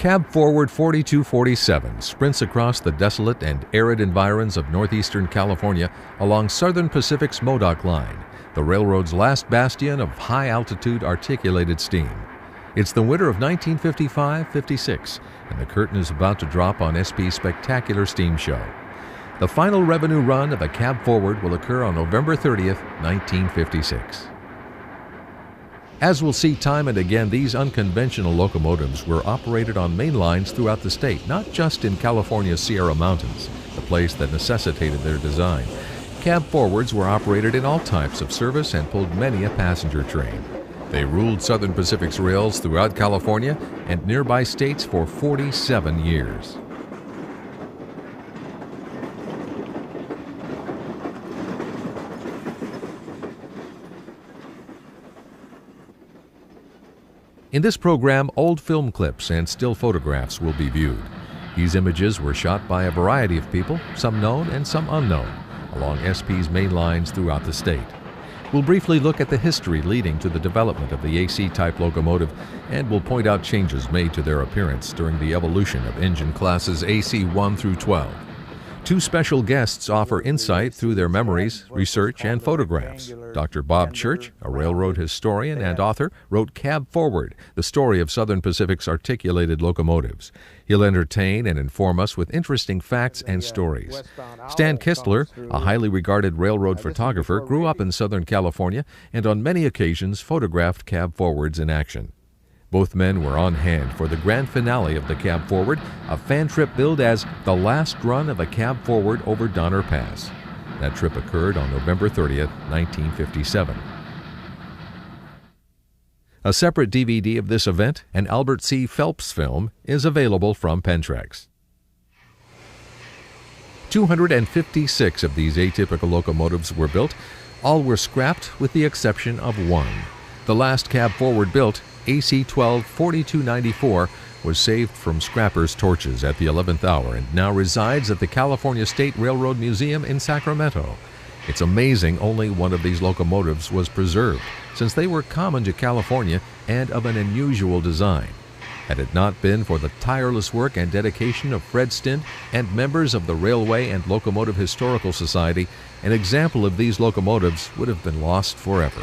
Cab Forward 4247 sprints across the desolate and arid environs of northeastern California along Southern Pacific's Modoc Line, the railroad's last bastion of high-altitude articulated steam. It's the winter of 1955-56, and the curtain is about to drop on SP's spectacular steam show. The final revenue run of a Cab Forward will occur on November 30th, 1956. As we'll see time and again, these unconventional locomotives were operated on main lines throughout the state, not just in California's Sierra Mountains, the place that necessitated their design. Cab Forwards were operated in all types of service and pulled many a passenger train. They ruled Southern Pacific's rails throughout California and nearby states for 47 years. In this program, old film clips and still photographs will be viewed. These images were shot by a variety of people, some known and some unknown, along SP's main lines throughout the state. We'll briefly look at the history leading to the development of the AC-type locomotive, and we'll point out changes made to their appearance during the evolution of engine classes AC 1 through 12. Two special guests offer insight through their memories, research, and photographs. Dr. Bob Church, a railroad historian and author, wrote Cab Forward, the story of Southern Pacific's articulated locomotives. He'll entertain and inform us with interesting facts and stories. Stan Kistler, a highly regarded railroad photographer, grew up in Southern California and on many occasions photographed Cab Forwards in action. Both men were on hand for the grand finale of the Cab Forward, a fan trip billed as the last run of a Cab Forward over Donner Pass. That trip occurred on November 30th, 1957. A separate DVD of this event, an Albert C. Phelps film, is available from Pentrex. 256 of these atypical locomotives were built. All were scrapped with the exception of one. The last Cab Forward built, AC 12 4294, was saved from scrappers' torches at the 11th hour and now resides at the California State Railroad Museum in Sacramento. It's amazing only one of these locomotives was preserved, since they were common to California and of an unusual design. Had it not been for the tireless work and dedication of Fred Stint and members of the Railway and Locomotive Historical Society, an example of these locomotives would have been lost forever.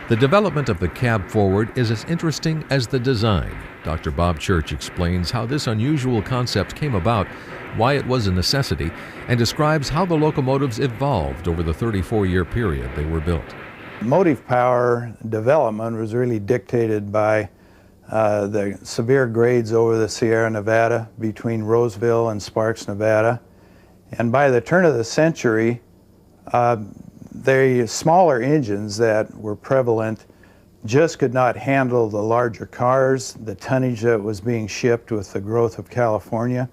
The development of the Cab Forward is as interesting as the design. Dr. Bob Church explains how this unusual concept came about, why it was a necessity, and describes how the locomotives evolved over the 34-year period they were built. Motive power development was really dictated by the severe grades over the Sierra Nevada between Roseville and Sparks, Nevada. And by the turn of the century, the smaller engines that were prevalent just could not handle the larger cars, the tonnage that was being shipped with the growth of California.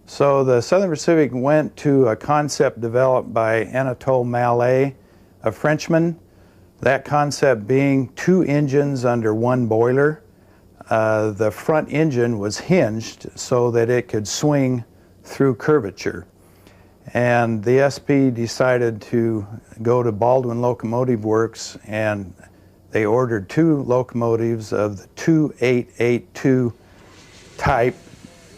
So the Southern Pacific went to a concept developed by Anatole Mallet, a Frenchman. That concept being two engines under one boiler. The front engine was hinged so that it could swing through curvature. And the SP decided to go to Baldwin Locomotive Works, and they ordered two locomotives of the 2882 type,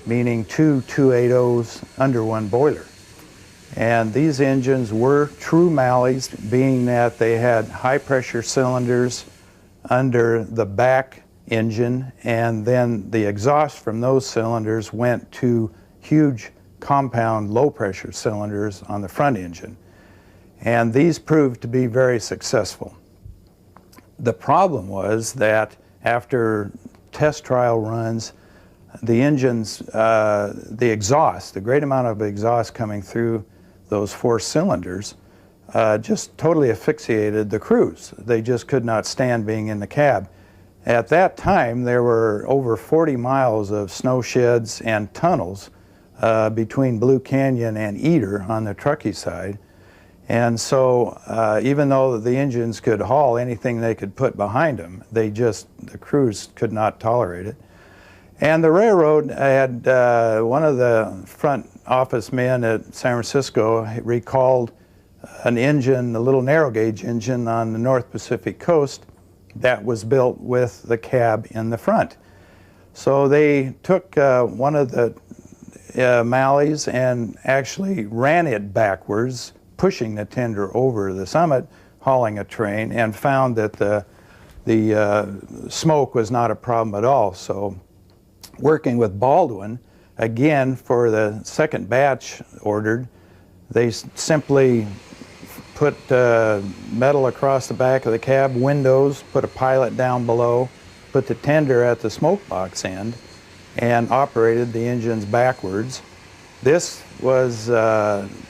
meaning two 280s under one boiler. And these engines were true Malleys, being that they had high pressure cylinders under the back engine, and then the exhaust from those cylinders went to huge compound low pressure cylinders on the front engine. And these proved to be very successful. The problem was that after test trial runs, the engines, the exhaust, the great amount of exhaust coming through those four cylinders just totally asphyxiated the crews. They just could not stand being in the cab. At that time, there were over 40 miles of snow sheds and tunnels between Blue Canyon and Eder on the Truckee side. And so even though the engines could haul anything they could put behind them, the crews could not tolerate it. And the railroad had, one of the front office men at San Francisco recalled an engine, a little narrow gauge engine on the North Pacific coast that was built with the cab in the front. So they took one of the mallees and actually ran it backwards, pushing the tender over the summit, hauling a train, and found that the smoke was not a problem at all. So working with Baldwin, again, for the second batch ordered, they simply put metal across the back of the cab, windows, put a pilot down below, put the tender at the smoke box end, and operated the engines backwards. This was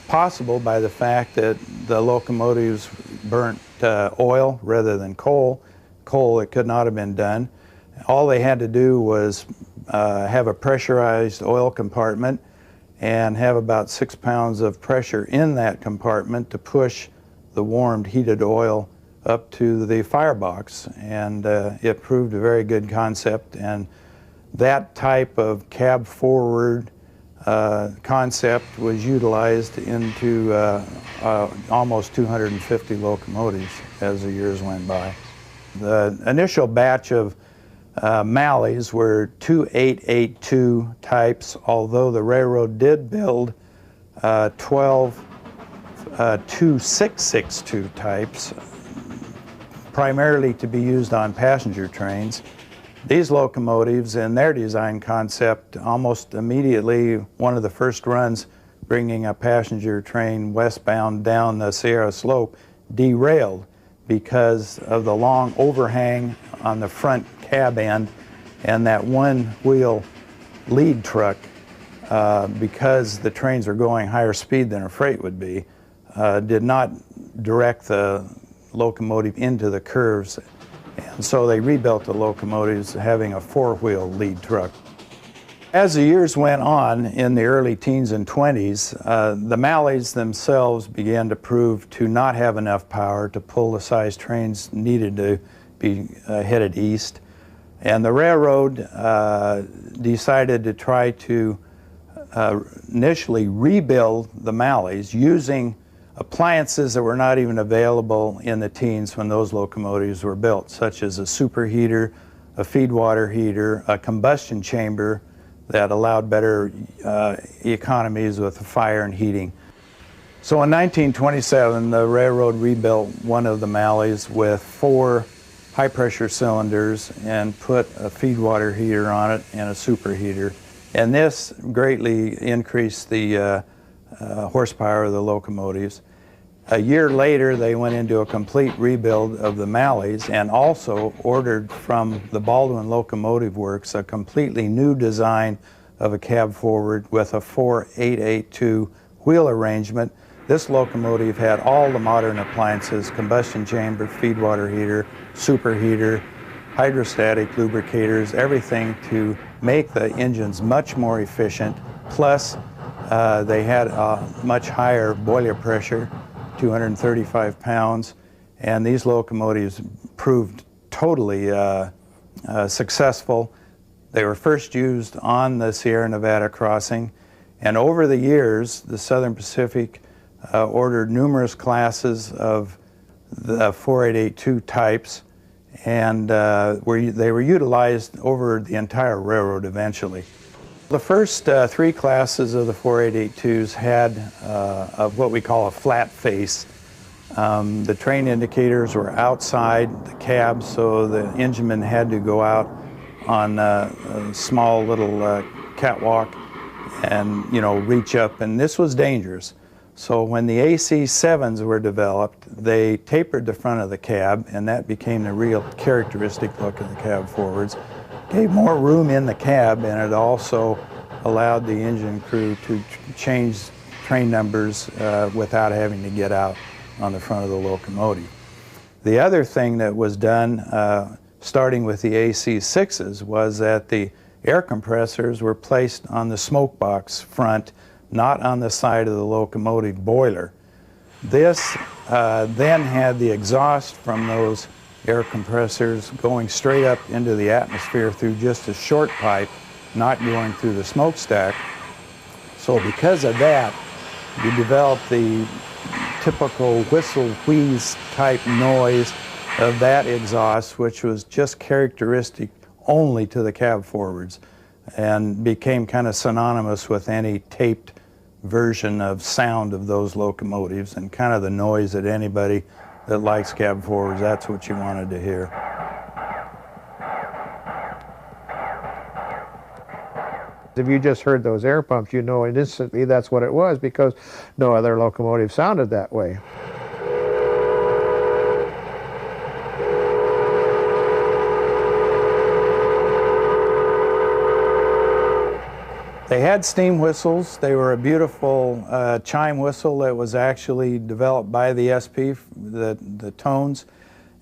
possible by the fact that the locomotives burnt oil rather than coal. Coal, it could not have been done. All they had to do was have a pressurized oil compartment and have about 6 pounds of pressure in that compartment to push the warmed, heated oil up to the firebox. And it proved a very good concept. And that type of cab forward concept was utilized into almost 250 locomotives as the years went by. The initial batch of mallees were 2882 types, although the railroad did build 12 2662 types, primarily to be used on passenger trains. These locomotives, in their design concept, almost immediately, one of the first runs bringing a passenger train westbound down the Sierra Slope, derailed because of the long overhang on the front cab end, and that one wheel lead truck, because the trains were going higher speed than a freight would be, did not direct the locomotive into the curves. And so they rebuilt the locomotives having a four-wheel lead truck. As the years went on, in the early teens and 20s, the mallees themselves began to prove to not have enough power to pull the size trains needed to be headed east. And the railroad decided to try to initially rebuild the mallees using appliances that were not even available in the teens when those locomotives were built, such as a superheater, a feed water heater, a combustion chamber that allowed better economies with the fire and heating. So in 1927, the railroad rebuilt one of the mallees with 4 high-pressure cylinders and put a feed water heater on it and a superheater. And this greatly increased the horsepower of the locomotives. A year later, they went into a complete rebuild of the mallees and also ordered from the Baldwin Locomotive Works a completely new design of a cab forward with a 4882 wheel arrangement. This locomotive had all the modern appliances: combustion chamber, feed water heater, superheater, hydrostatic lubricators, everything to make the engines much more efficient. Plus, they had a much higher boiler pressure, 235 pounds, and these locomotives proved totally successful. They were first used on the Sierra Nevada crossing, and over the years, the Southern Pacific ordered numerous classes of the 4882 types, and they were utilized over the entire railroad eventually. The first 3 classes of the 4882s had what we call a flat face. The train indicators were outside the cab, so the engineman had to go out on a small little catwalk and, reach up, and this was dangerous. So when the AC7s were developed, they tapered the front of the cab, and that became the real characteristic look of the cab forwards. Gave more room in the cab, and it also allowed the engine crew to change train numbers without having to get out on the front of the locomotive. The other thing that was done, starting with the AC6s, was that the air compressors were placed on the smoke box front, not on the side of the locomotive boiler. This then had the exhaust from those air compressors going straight up into the atmosphere through just a short pipe, not going through the smokestack. So because of that, you developed the typical whistle wheeze type noise of that exhaust, which was just characteristic only to the cab forwards and became kind of synonymous with any taped version of sound of those locomotives, and kind of the noise that anybody that likes cab forwards, that's what you wanted to hear. If you just heard those air pumps, you know instantly that's what it was, because no other locomotive sounded that way. They had steam whistles. They were a beautiful chime whistle that was actually developed by the SP, the tones.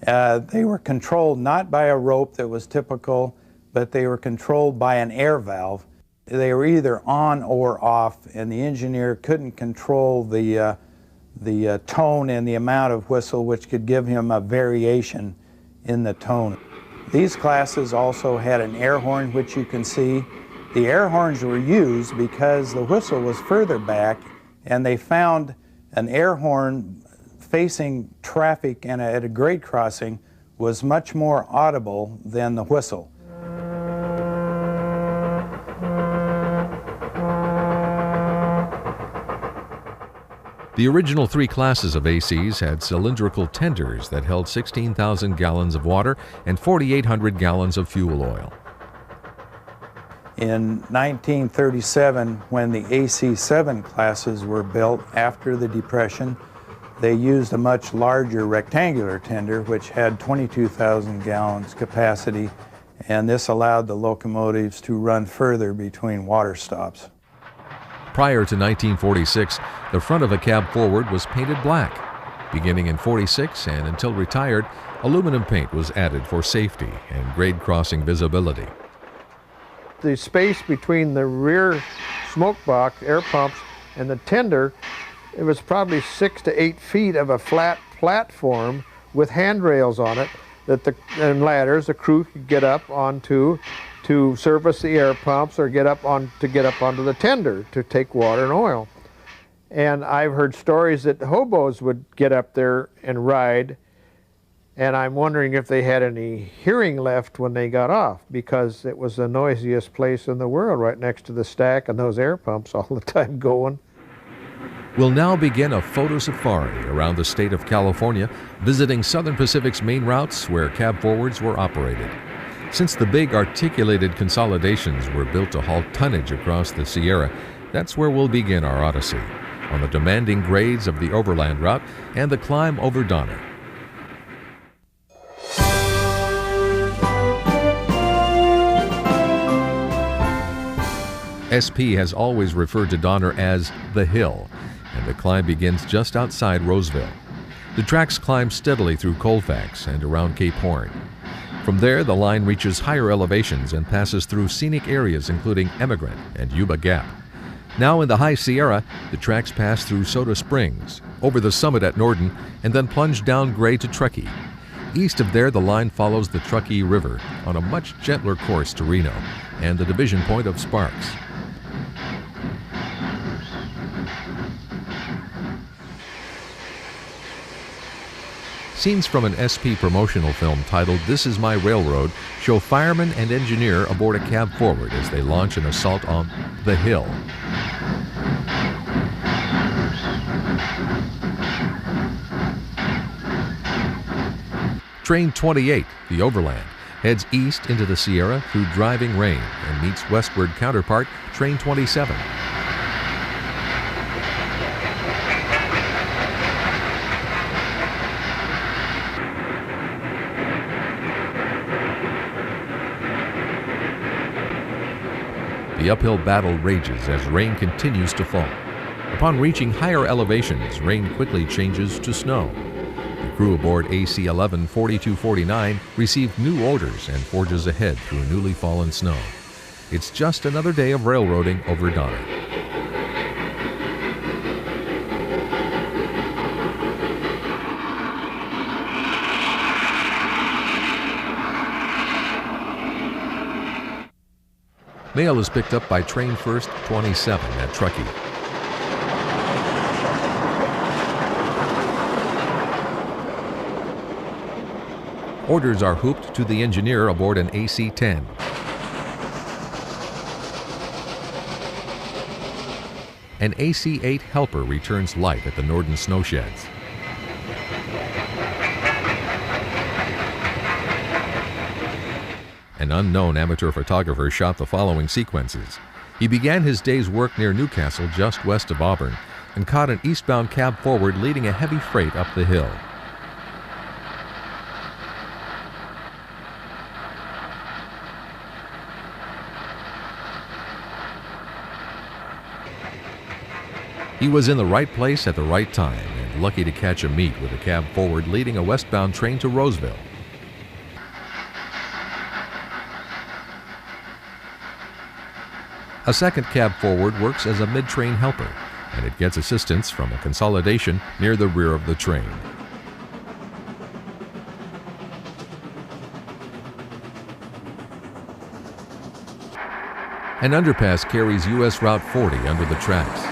They were controlled not by a rope that was typical, but they were controlled by an air valve. They were either on or off, and the engineer couldn't control the tone and the amount of whistle, which could give him a variation in the tone. These classes also had an air horn, which you can see. The air horns were used because the whistle was further back, and they found an air horn facing traffic and at a grade crossing was much more audible than the whistle. The original three classes of ACs had cylindrical tenders that held 16,000 gallons of water and 4,800 gallons of fuel oil. In 1937, when the AC-7 classes were built after the Depression, they used a much larger rectangular tender, which had 22,000 gallons capacity, and this allowed the locomotives to run further between water stops. Prior to 1946, the front of a cab forward was painted black. Beginning in '46 and until retired, aluminum paint was added for safety and grade crossing visibility. The space between the rear smoke box, air pumps, and the tender, it was probably 6 to 8 feet of a flat platform with handrails on it and ladders the crew could get up onto to service the air pumps or get up onto the tender to take water and oil. And I've heard stories that hobos would get up there and ride, and I'm wondering if they had any hearing left when they got off, because it was the noisiest place in the world, right next to the stack and those air pumps all the time going. We'll now begin a photo safari around the state of California, visiting Southern Pacific's main routes where cab forwards were operated. Since the big articulated consolidations were built to haul tonnage across the Sierra, that's where we'll begin our odyssey, on the demanding grades of the overland route and the climb over Donner. SP has always referred to Donner as the Hill, and the climb begins just outside Roseville. The tracks climb steadily through Colfax and around Cape Horn. From there, the line reaches higher elevations and passes through scenic areas including Emigrant and Yuba Gap. Now in the High Sierra, the tracks pass through Soda Springs, over the summit at Norden, and then plunge down Gray to Truckee. East of there, the line follows the Truckee River on a much gentler course to Reno and the division point of Sparks. Scenes from an SP promotional film titled "This Is My Railroad" show fireman and engineer aboard a cab forward as they launch an assault on the Hill. Train 28, the Overland, heads east into the Sierra through driving rain and meets westward counterpart Train 27. The uphill battle rages as rain continues to fall. Upon reaching higher elevations, rain quickly changes to snow. The crew aboard AC-11 4249 received new orders and forges ahead through newly fallen snow. It's just another day of railroading over Donner. Mail is picked up by Train First 27 at Truckee. Orders are hooped to the engineer aboard an AC-10. An AC-8 helper returns light at the Norden snow sheds. An unknown amateur photographer shot the following sequences. He began his day's work near Newcastle, just west of Auburn, and caught an eastbound cab forward leading a heavy freight up the hill. He was in the right place at the right time and lucky to catch a meet with a cab forward leading a westbound train to Roseville. A second cab forward works as a mid-train helper, and it gets assistance from a consolidation near the rear of the train. An underpass carries U.S. Route 40 under the tracks.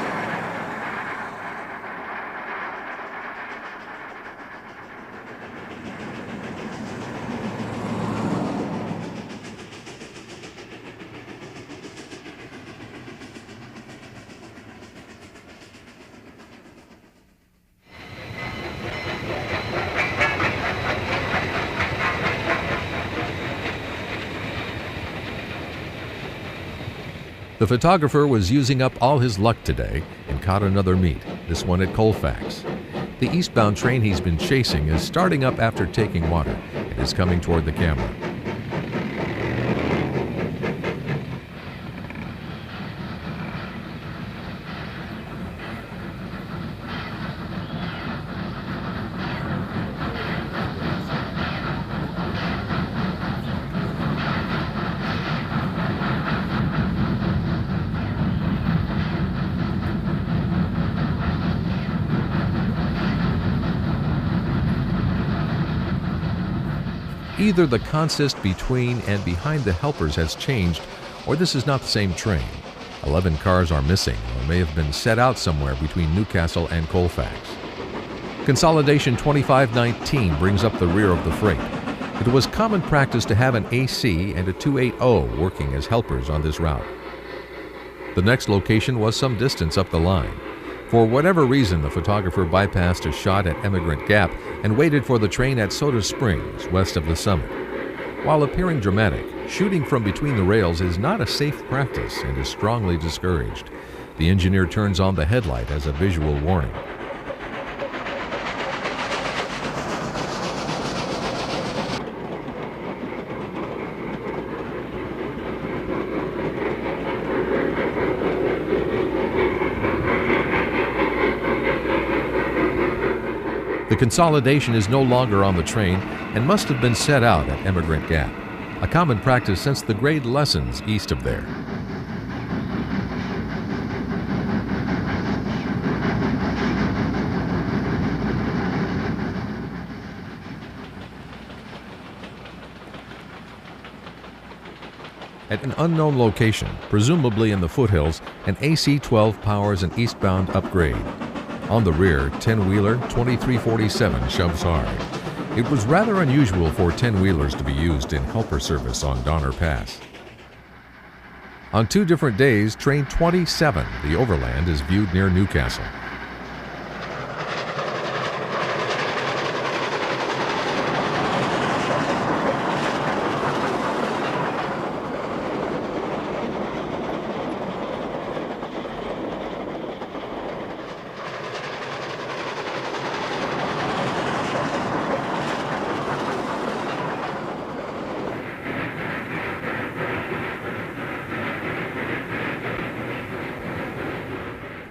The photographer was using up all his luck today and caught another meet, this one at Colfax. The eastbound train he's been chasing is starting up after taking water and is coming toward the camera. Either the consist between and behind the helpers has changed, or this is not the same train. 11 cars are missing, or may have been set out somewhere between Newcastle and Colfax. Consolidation 2519 brings up the rear of the freight. It was common practice to have an AC and a 280 working as helpers on this route. The next location was some distance up the line. For whatever reason, the photographer bypassed a shot at Emigrant Gap and waited for the train at Soda Springs, west of the summit. While appearing dramatic, shooting from between the rails is not a safe practice and is strongly discouraged. The engineer turns on the headlight as a visual warning. The consolidation is no longer on the train and must have been set out at Emigrant Gap, a common practice since the grade lessons east of there. At an unknown location, presumably in the foothills, an AC-12 powers an eastbound upgrade. On the rear, 10-wheeler 2347 shoves hard. It was rather unusual for 10-wheelers to be used in helper service on Donner Pass. On 2 different days, train 27, the Overland, is viewed near Newcastle.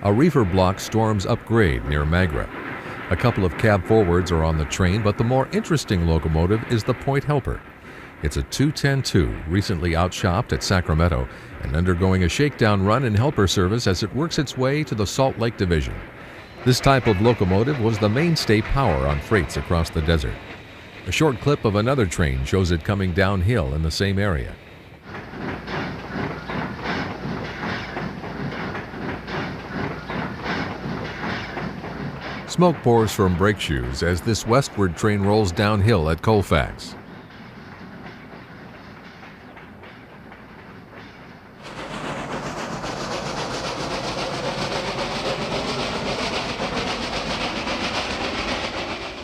A reefer block storms upgrade near Magra. A couple of cab forwards are on the train, but the more interesting locomotive is the Point Helper. It's a 210-2, recently outshopped at Sacramento and undergoing a shakedown run in helper service as it works its way to the Salt Lake Division. This type of locomotive was the mainstay power on freights across the desert. A short clip of another train shows it coming downhill in the same area. Smoke pours from brake shoes as this westward train rolls downhill at Colfax.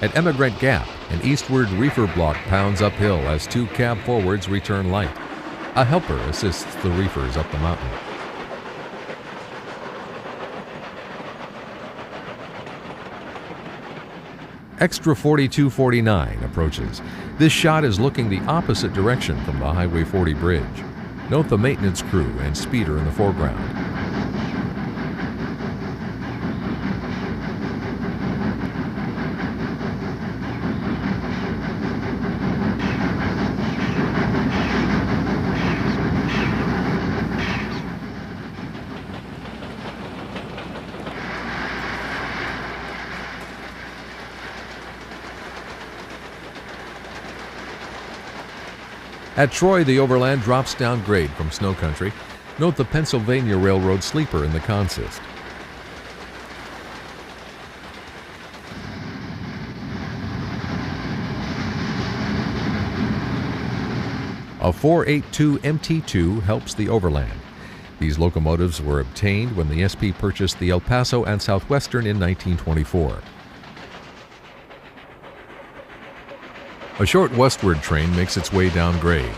At Emigrant Gap, an eastward reefer block pounds uphill as two cab forwards return light. A helper assists the reefers up the mountain. Extra 4249 approaches. This shot is looking the opposite direction from the Highway 40 bridge. Note the maintenance crew and speeder in the foreground. At Troy, the overland drops down grade from snow country. Note the Pennsylvania Railroad sleeper in the consist. A 482 MT2 helps the overland. These locomotives were obtained when the SP purchased the El Paso and Southwestern in 1924. A short westward train makes its way down grade.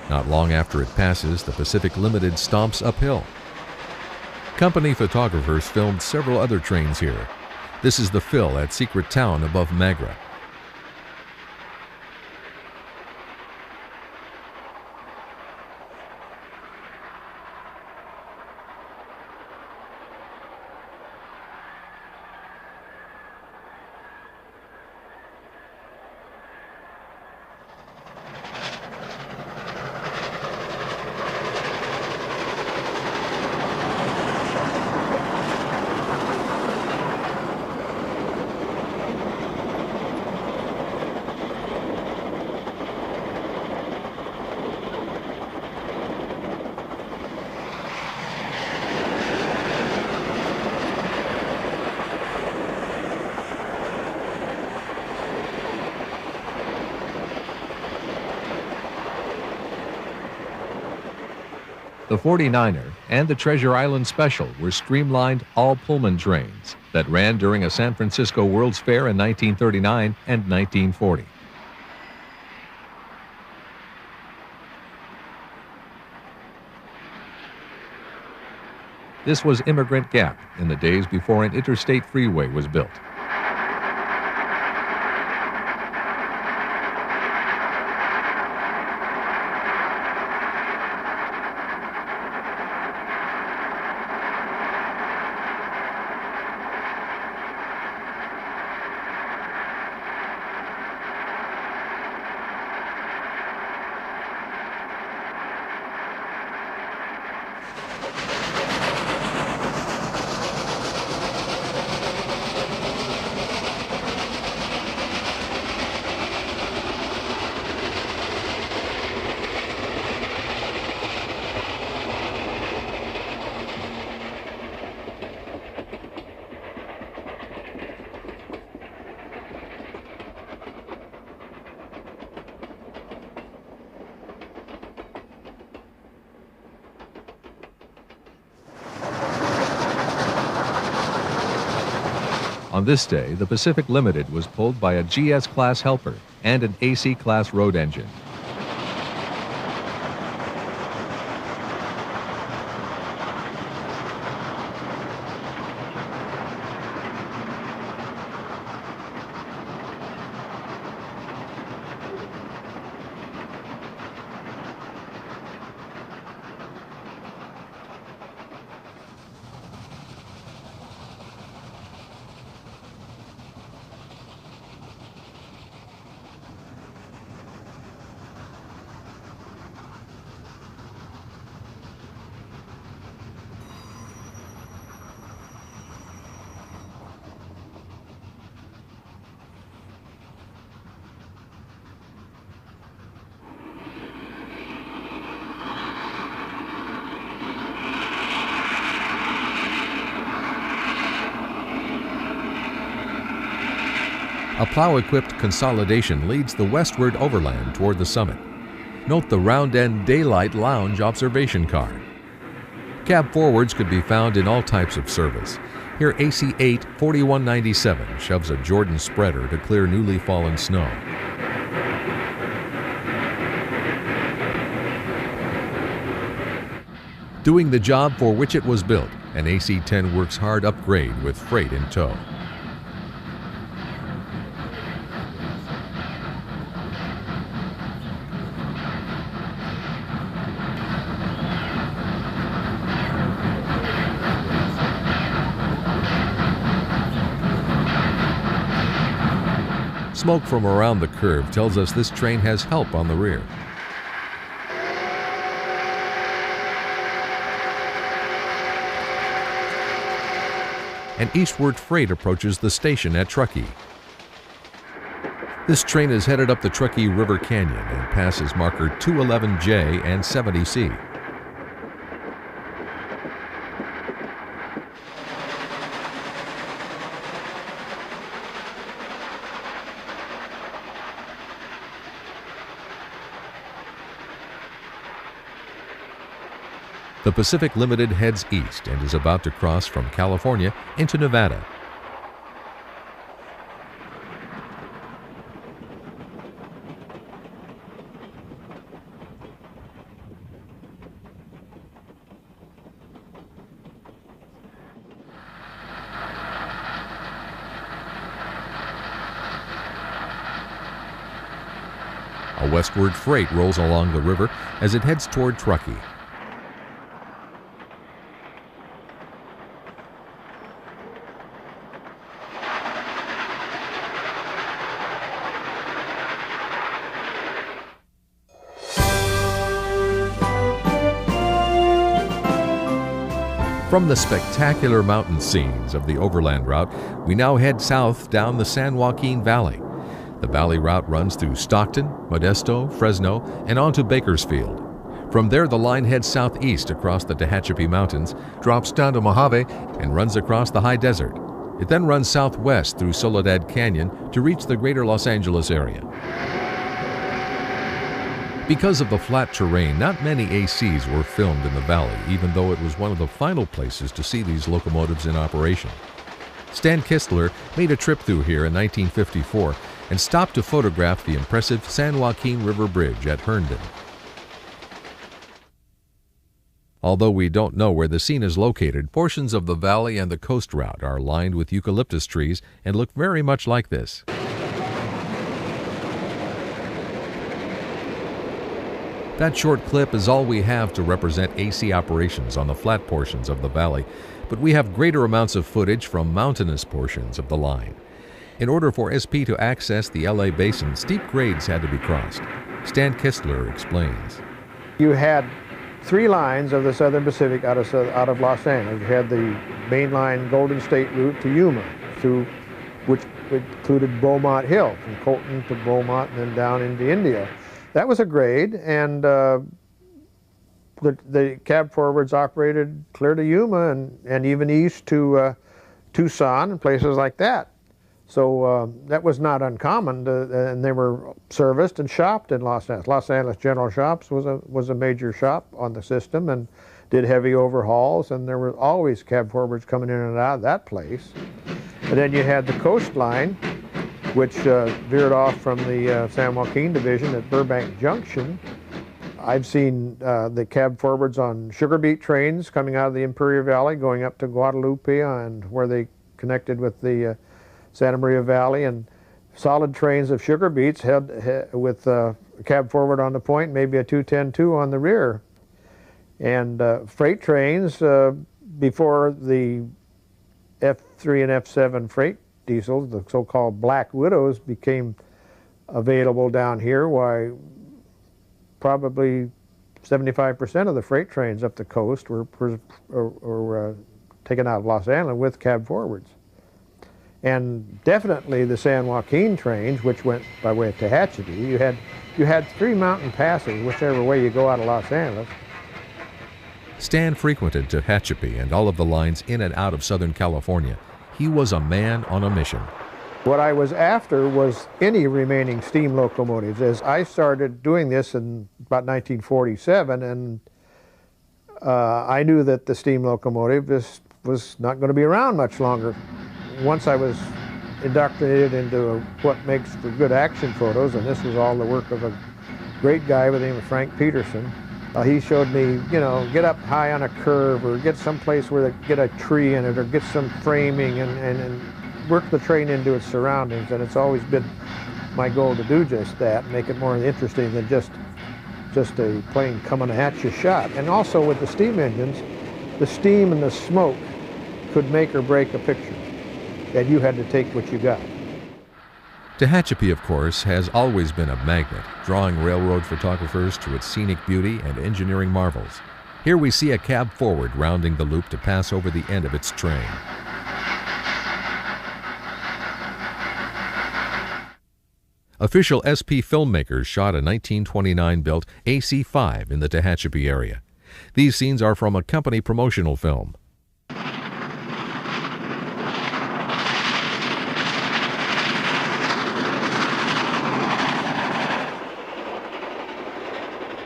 Not long after it passes, the Pacific Limited stomps uphill. Company photographers filmed several other trains here. This is the fill at Secret Town above Magra. The 49er and the Treasure Island Special were streamlined all-Pullman trains that ran during a San Francisco World's Fair in 1939 and 1940. This was Emigrant Gap in the days before an interstate freeway was built. On this day, the Pacific Limited was pulled by a GS-class helper and an AC-class road engine. A plow-equipped consolidation leads the westward overland toward the summit. Note the round-end daylight lounge observation car. Cab forwards could be found in all types of service. Here AC 8 4197 shoves a Jordan spreader to clear newly fallen snow. Doing the job for which it was built, an AC 10 works hard upgrade with freight in tow. Smoke from around the curve tells us this train has help on the rear. An eastward freight approaches the station at Truckee. This train is headed up the Truckee River Canyon and passes marker 211J and 70C. The Pacific Limited heads east and is about to cross from California into Nevada. A westward freight rolls along the river as it heads toward Truckee. From the spectacular mountain scenes of the overland route, we now head south down the San Joaquin Valley. The valley route runs through Stockton, Modesto, Fresno, and on to Bakersfield. From there, the line heads southeast across the Tehachapi Mountains, drops down to Mojave, and runs across the high desert. It then runs southwest through Soledad Canyon to reach the greater Los Angeles area. Because of the flat terrain, not many ACs were filmed in the valley, even though it was one of the final places to see these locomotives in operation. Stan Kistler made a trip through here in 1954 and stopped to photograph the impressive San Joaquin River Bridge at Herndon. Although we don't know where the scene is located, portions of the valley and the coast route are lined with eucalyptus trees and look very much like this. That short clip is all we have to represent AC operations on the flat portions of the valley, but we have greater amounts of footage from mountainous portions of the line. In order for SP to access the LA basin, steep grades had to be crossed. Stan Kistler explains. You had three lines of the Southern Pacific out of Los Angeles. You had the main line Golden State route to Yuma, which included Beaumont Hill, from Colton to Beaumont and then down into India. That was a grade, and the cab forwards operated clear to Yuma and even east to Tucson and places like that. So that was not uncommon, and they were serviced and shopped in Los Angeles. Los Angeles General Shops was a major shop on the system and did heavy overhauls, and there were always cab forwards coming in and out of that place. And then you had the coastline, which veered off from the San Joaquin Division at Burbank Junction. I've seen the cab forwards on sugar beet trains coming out of the Imperial Valley, going up to Guadalupe, and where they connected with the Santa Maria Valley, and solid trains of sugar beets with a cab forward on the point, maybe a 210-2 on the rear. And freight trains, before the F3 and F7 freight diesels, the so-called Black Widows, became available down here, why probably 75% of the freight trains up the coast were taken out of Los Angeles with cab forwards. And definitely the San Joaquin trains, which went by way of Tehachapi, you had three mountain passes, whichever way you go out of Los Angeles. Stan frequented Tehachapi and all of the lines in and out of Southern California. He was a man on a mission. What I was after was any remaining steam locomotives. As I started doing this in about 1947, and I knew that the steam locomotive was was not going to be around much longer. Once I was indoctrinated into what makes for good action photos, and this was all the work of a great guy by the name of Frank Peterson. He showed me, you know, get up high on a curve or get someplace where they get a tree in it or get some framing and work the train into its surroundings. And it's always been my goal to do just that, make it more interesting than just a plane coming at you shot. And also with the steam engines, the steam and the smoke could make or break a picture, and you had to take what you got. Tehachapi, of course, has always been a magnet, drawing railroad photographers to its scenic beauty and engineering marvels. Here we see a cab forward rounding the loop to pass over the end of its train. Official SP filmmakers shot a 1929-built AC-5 in the Tehachapi area. These scenes are from a company promotional film.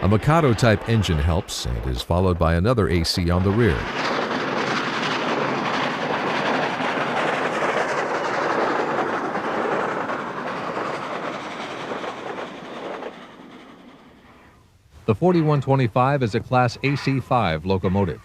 A Mikado-type engine helps and is followed by another AC on the rear. The 4125 is a Class AC-5 locomotive.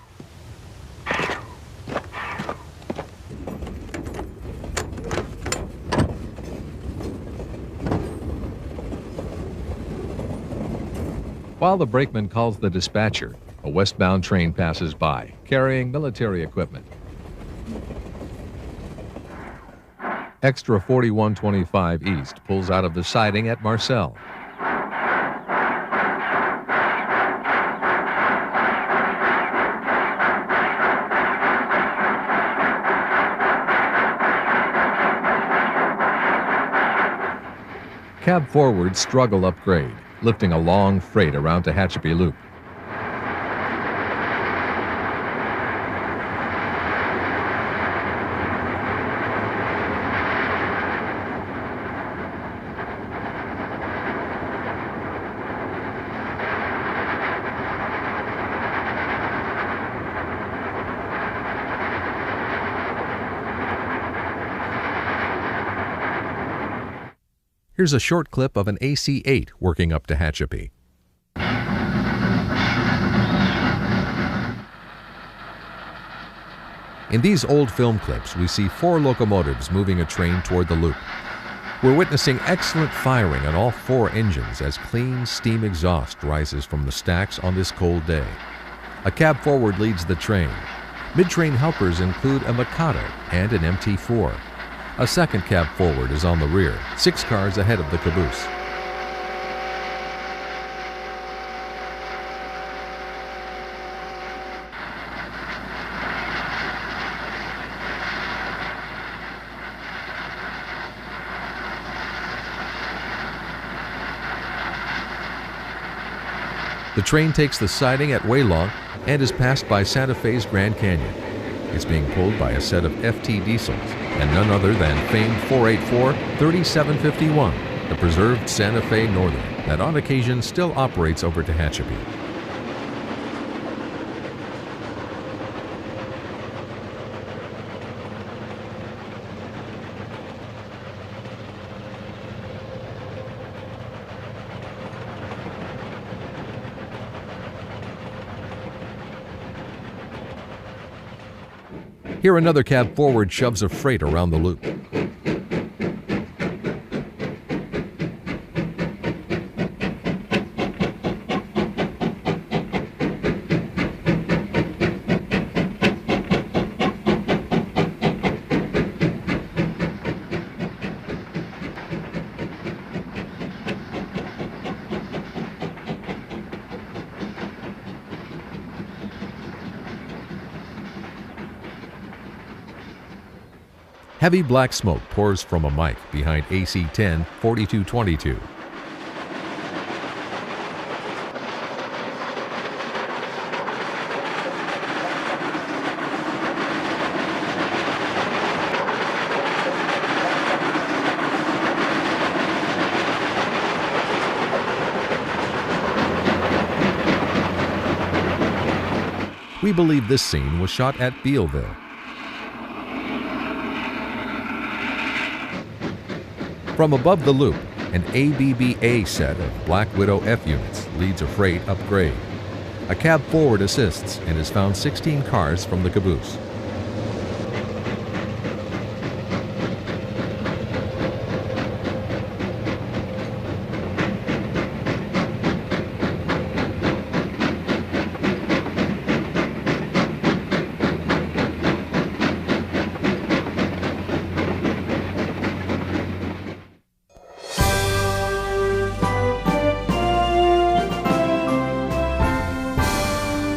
While the brakeman calls the dispatcher, a westbound train passes by, carrying military equipment. Extra 4125 East pulls out of the siding at Marcel. Cab forward struggle upgrade, lifting a long freight around Tehachapi Loop. Here's a short clip of an AC-8 working up Tehachapi. In these old film clips, we see 4 locomotives moving a train toward the loop. We're witnessing excellent firing on all 4 engines as clean steam exhaust rises from the stacks on this cold day. A cab forward leads the train. Mid-train helpers include a Mikado and an MT-4. A second cab forward is on the rear, 6 cars ahead of the caboose. The train takes the siding at Waylong and is passed by Santa Fe's Grand Canyon. It's being pulled by a set of FT diesels and none other than famed 484-3751, the preserved Santa Fe Northern that on occasion still operates over Tehachapi. Here another cab forward shoves a freight around the loop. Heavy black smoke pours from a mic behind AC-10 4222. We believe this scene was shot at Bealville. From above the loop, an ABBA set of Black Widow F units leads a freight upgrade. A cab forward assists and has found 16 cars from the caboose.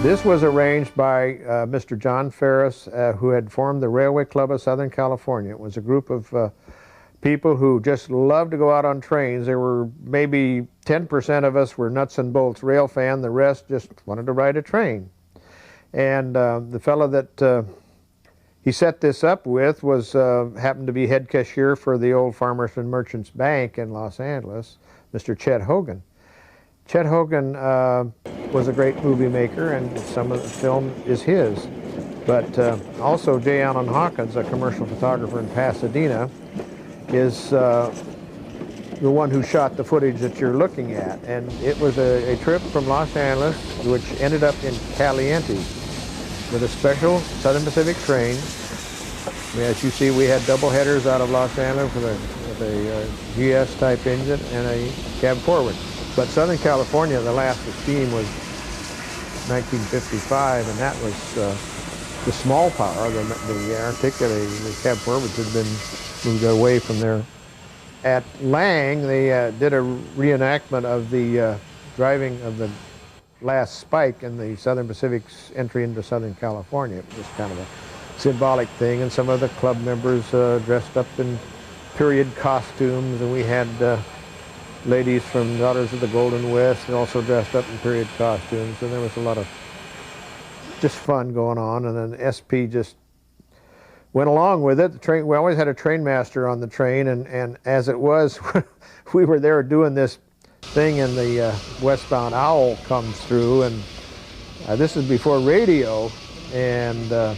This was arranged by Mr. John Ferris, who had formed the Railway Club of Southern California. It was a group of people who just loved to go out on trains. There were maybe 10% of us were nuts and bolts rail fan. The rest just wanted to ride a train. And the fellow that he set this up with was happened to be head cashier for the old Farmers and Merchants Bank in Los Angeles, Mr. Chet Hogan. Chet Hogan was a great movie maker, and some of the film is his. But also J. Allen Hawkins, a commercial photographer in Pasadena, is the one who shot the footage that you're looking at. And it was a trip from Los Angeles, which ended up in Caliente, with a special Southern Pacific train. As you see, we had double headers out of Los Angeles with a GS-type engine and a cab forward. But Southern California, the last steam was 1955, and that was the small power. The articulating, the cab forwards had been moved away from there. At Lang, they did a reenactment of the driving of the last spike in the Southern Pacific's entry into Southern California. It was kind of a symbolic thing, and some of the club members dressed up in period costumes, and we had ladies from Daughters of the Golden West and also dressed up in period costumes, and there was a lot of just fun going on. And then SP just went along with it. The train, we always had a train master on the train, and as it was, we were there doing this thing, and the westbound owl comes through, and this is before radio, and the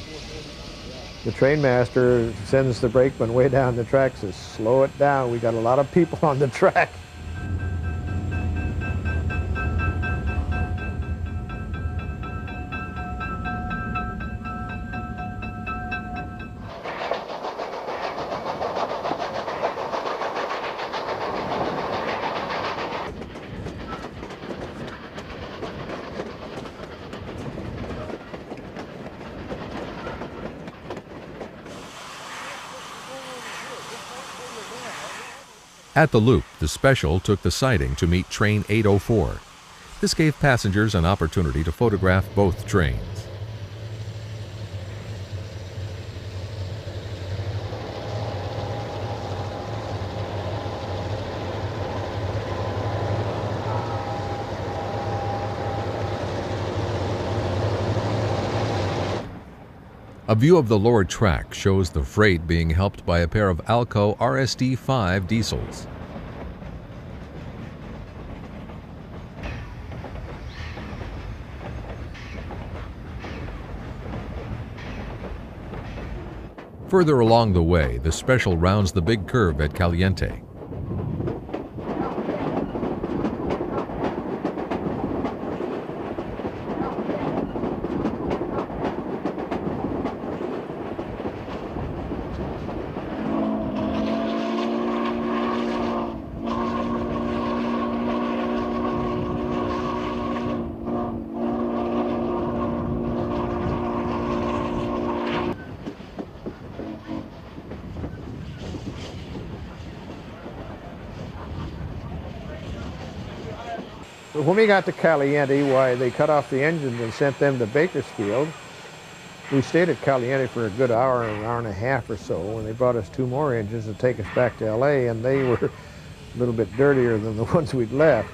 train master sends the brakeman way down the track, says, "Slow it down, we got a lot of people on the track." At the loop, the special took the siding to meet train 804. This gave passengers an opportunity to photograph both trains. A view of the lower track shows the freight being helped by a pair of Alco RSD-5 diesels. Further along the way, the special rounds the big curve at Caliente. When we got to Caliente, why, they cut off the engines and sent them to Bakersfield. We stayed at Caliente for a good hour, an hour and a half or so, and they brought us 2 more engines to take us back to LA, and they were a little bit dirtier than the ones we'd left.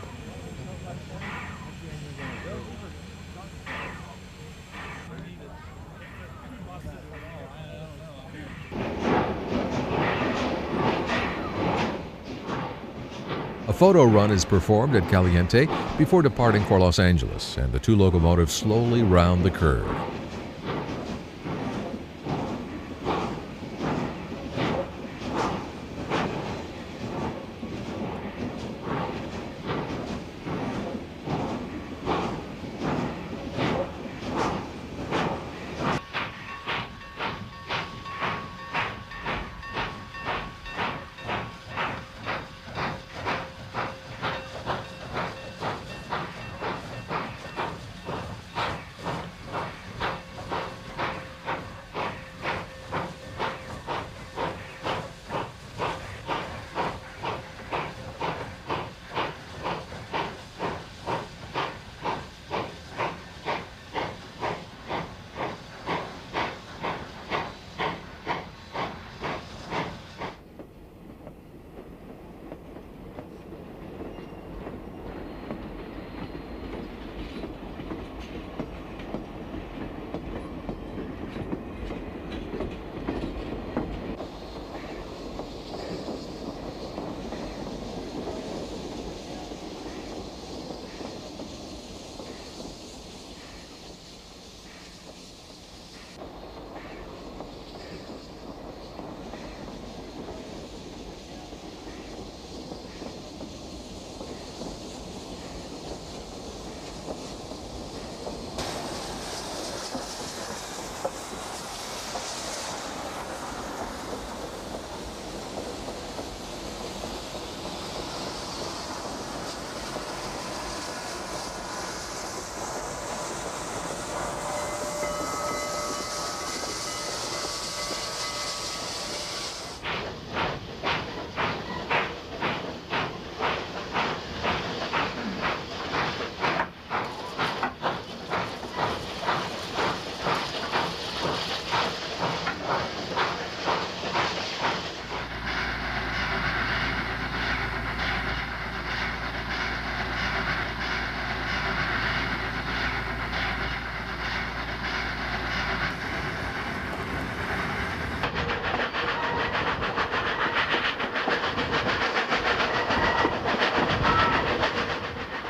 A photo run is performed at Caliente before departing for Los Angeles, and the 2 locomotives slowly round the curve.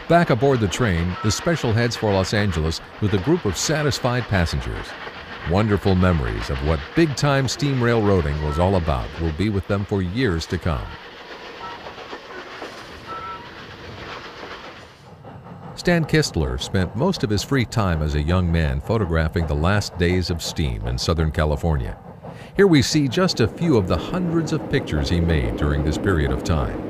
Back aboard the train, the special heads for Los Angeles with a group of satisfied passengers. Wonderful memories of what big-time steam railroading was all about will be with them for years to come. Stan Kistler spent most of his free time as a young man photographing the last days of steam in Southern California. Here we see just a few of the hundreds of pictures he made during this period of time.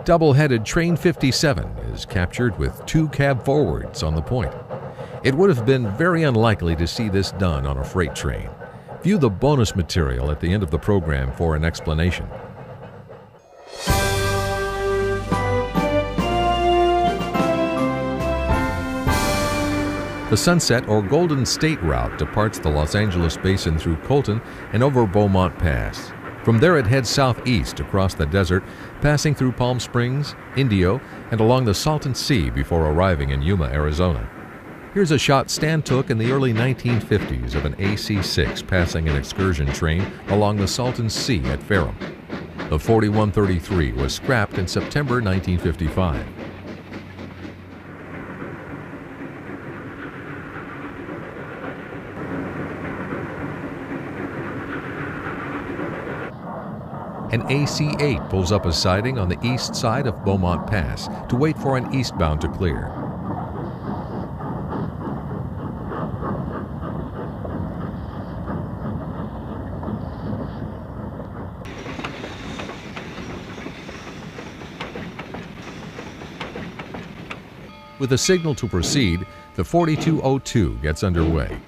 Double-headed Train 57 is captured with 2 cab forwards on the point. It would have been very unlikely to see this done on a freight train. View the bonus material at the end of the program for an explanation. The Sunset or Golden State Route departs the Los Angeles Basin through Colton and over Beaumont Pass. From there it heads southeast across the desert, passing through Palm Springs, Indio, and along the Salton Sea before arriving in Yuma, Arizona. Here's a shot Stan took in the early 1950s of an AC-6 passing an excursion train along the Salton Sea at Ferrum. The 4133 was scrapped in September 1955. An AC-8 pulls up a siding on the east side of Beaumont Pass to wait for an eastbound to clear. With a signal to proceed, the 4202 gets underway.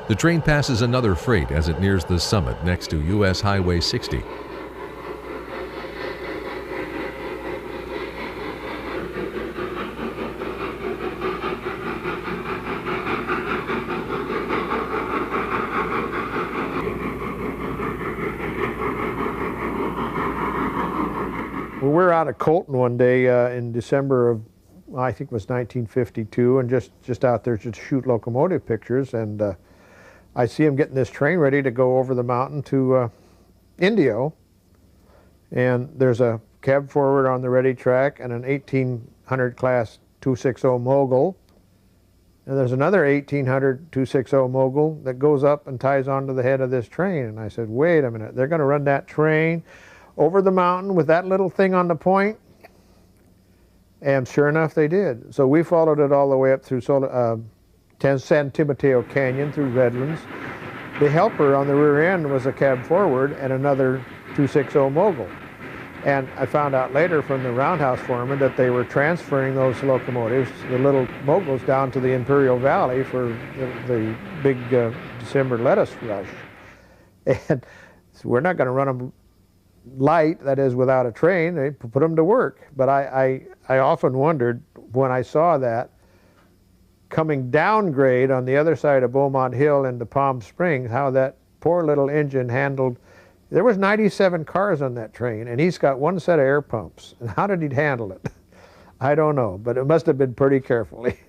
The train passes another freight as it nears the summit next to U.S. Highway 60. We were out of Colton one day in December of, I think it was 1952, and just out there to shoot locomotive pictures, and I see him getting this train ready to go over the mountain to Indio, and there's a cab forward on the ready track and an 1800 class 260 mogul, and there's another 1800 260 mogul that goes up and ties onto the head of this train. And I said, wait a minute, they're going to run that train over the mountain with that little thing on the point? And sure enough, they did. So we followed it all the way up through San Timoteo Canyon through Redlands. The helper on the rear end was a cab forward and another 260 mogul. And I found out later from the roundhouse foreman that they were transferring those locomotives, the little moguls, down to the Imperial Valley for the big December lettuce rush. And so we're not going to run them light, that is without a train. They put them to work. But I often wondered when I saw that, coming down grade on the other side of Beaumont Hill into Palm Springs, how that poor little engine handled. There was 97 cars on that train, and he's got one set of air pumps. And how did he handle it? I don't know, but it must have been pretty carefully.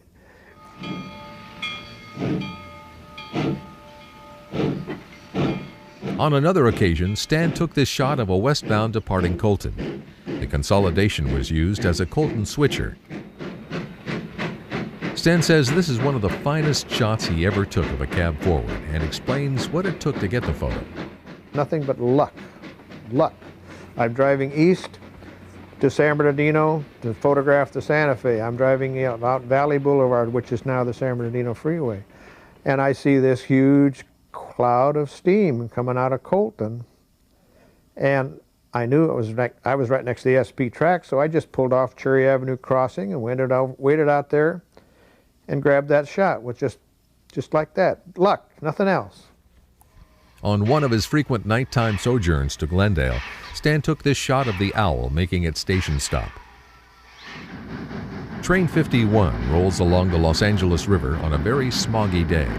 On another occasion, Stan took this shot of a westbound departing Colton. The consolidation was used as a Colton switcher. Stan says this is one of the finest shots he ever took of a cab forward and explains what it took to get the photo. Nothing but luck. Luck. I'm driving east to San Bernardino to photograph the Santa Fe. I'm driving out Valley Boulevard, which is now the San Bernardino Freeway. And I see this huge cloud of steam coming out of Colton. And I knew I was right next to the SP track, so I just pulled off Cherry Avenue crossing and waited out there and grabbed that shot with just like that. Luck, nothing else. On one of his frequent nighttime sojourns to Glendale, Stan took this shot of the owl making its station stop. Train 51 rolls along the Los Angeles River on a very smoggy day.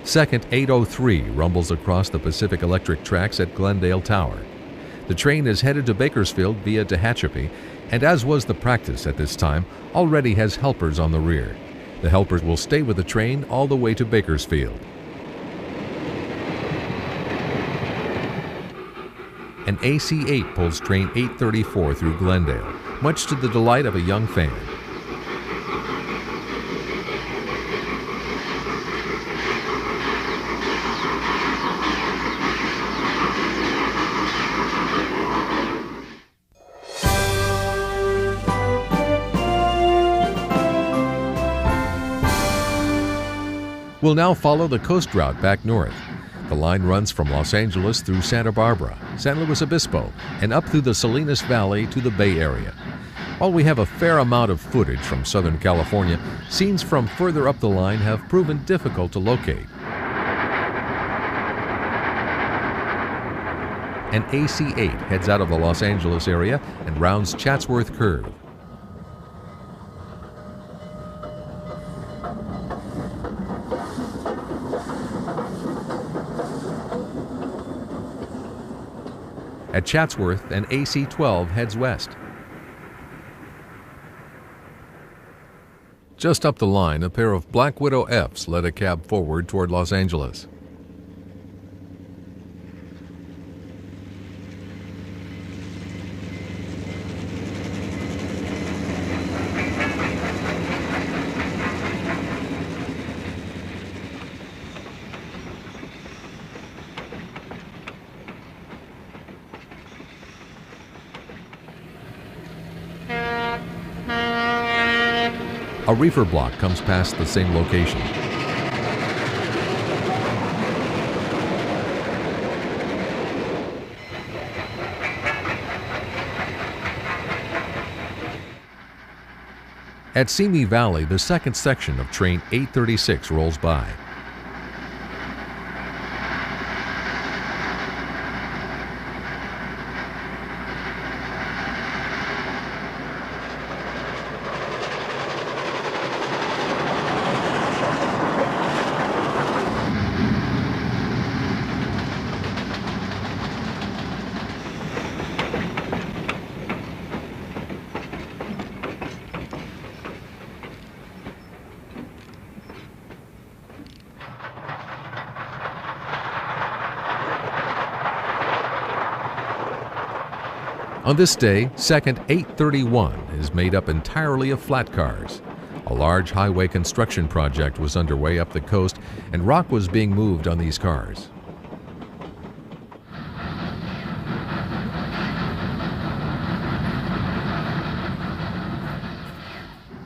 Second 803 rumbles across the Pacific Electric tracks at Glendale Tower. The train is headed to Bakersfield via Tehachapi, and as was the practice at this time, already has helpers on the rear. The helpers will stay with the train all the way to Bakersfield. An AC-8 pulls train 834 through Glendale, much to the delight of a young fan. We'll now follow the coast route back north. The line runs from Los Angeles through Santa Barbara, San Luis Obispo, and up through the Salinas Valley to the Bay Area. While we have a fair amount of footage from Southern California, scenes from further up the line have proven difficult to locate. An AC-8 heads out of the Los Angeles area and rounds Chatsworth Curve. At Chatsworth, an AC-12 heads west. Just up the line, a pair of Black Widow Fs led a cab forward toward Los Angeles. A reefer block comes past the same location. At Simi Valley, the second section of train 836 rolls by. On this day, second 831 is made up entirely of flat cars. A large highway construction project was underway up the coast, and rock was being moved on these cars.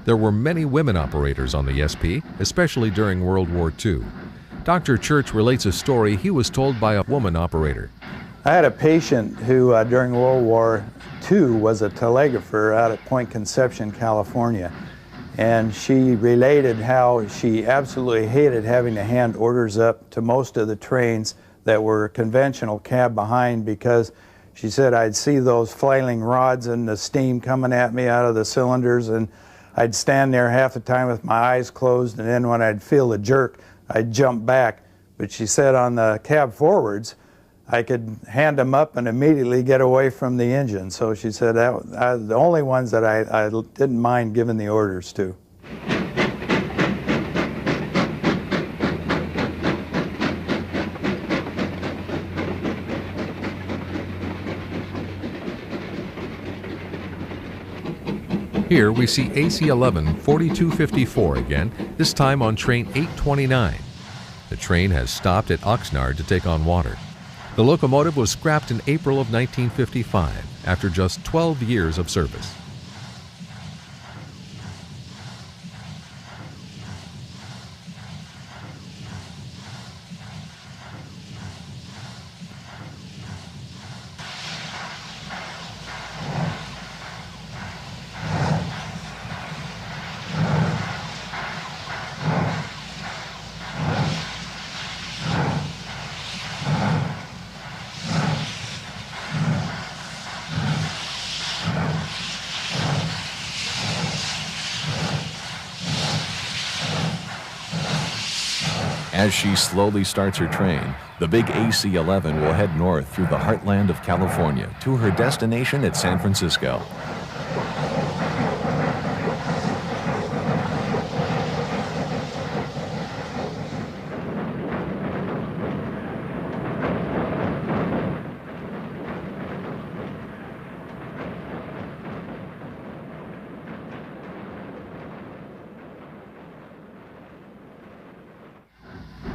There were many women operators on the SP, especially during World War II. Dr. Church relates a story he was told by a woman operator. I had a patient who during World War II was a telegrapher out at Point Conception, California. And she related how she absolutely hated having to hand orders up to most of the trains that were conventional cab behind, because she said I'd see those flailing rods and the steam coming at me out of the cylinders, and I'd stand there half the time with my eyes closed, and then when I'd feel the jerk, I'd jump back. But she said on the cab forwards, I could hand them up and immediately get away from the engine. So she said that the only ones that I didn't mind giving the orders to. Here we see AC-11 4254 again, this time on train 829. The train has stopped at Oxnard to take on water. The locomotive was scrapped in April of 1955 after just 12 years of service. As she slowly starts her train, the big AC-11 will head north through the heartland of California to her destination at San Francisco.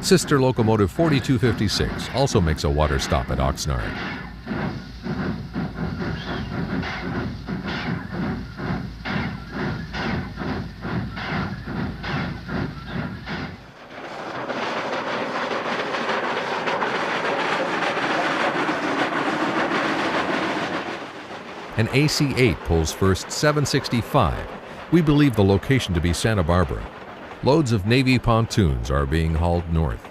Sister locomotive 4256 also makes a water stop at Oxnard. An AC-8 pulls first 765. We believe the location to be Santa Barbara. Loads of Navy pontoons are being hauled north.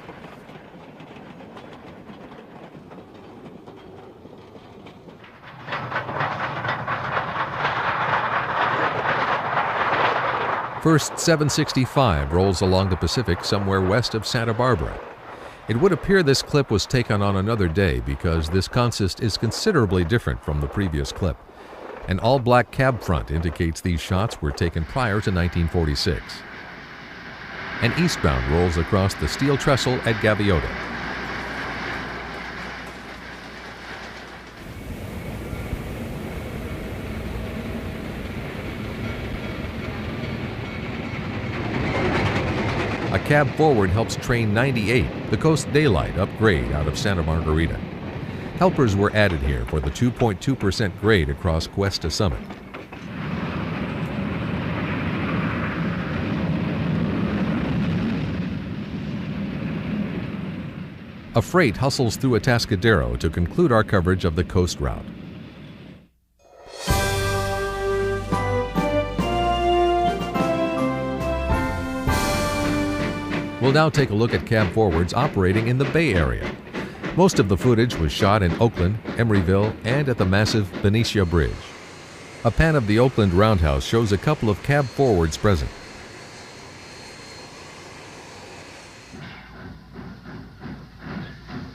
First 765 rolls along the Pacific somewhere west of Santa Barbara. It would appear this clip was taken on another day because this consist is considerably different from the previous clip. An all-black cab front indicates these shots were taken prior to 1946. An eastbound rolls across the steel trestle at Gaviota. A cab forward helps train 98, the Coast Daylight upgrade out of Santa Margarita. Helpers were added here for the 2.2% grade across Cuesta Summit. A freight hustles through Atascadero to conclude our coverage of the coast route. We'll now take a look at cab forwards operating in the Bay Area. Most of the footage was shot in Oakland, Emeryville, and at the massive Benicia Bridge. A pan of the Oakland Roundhouse shows a couple of cab forwards present.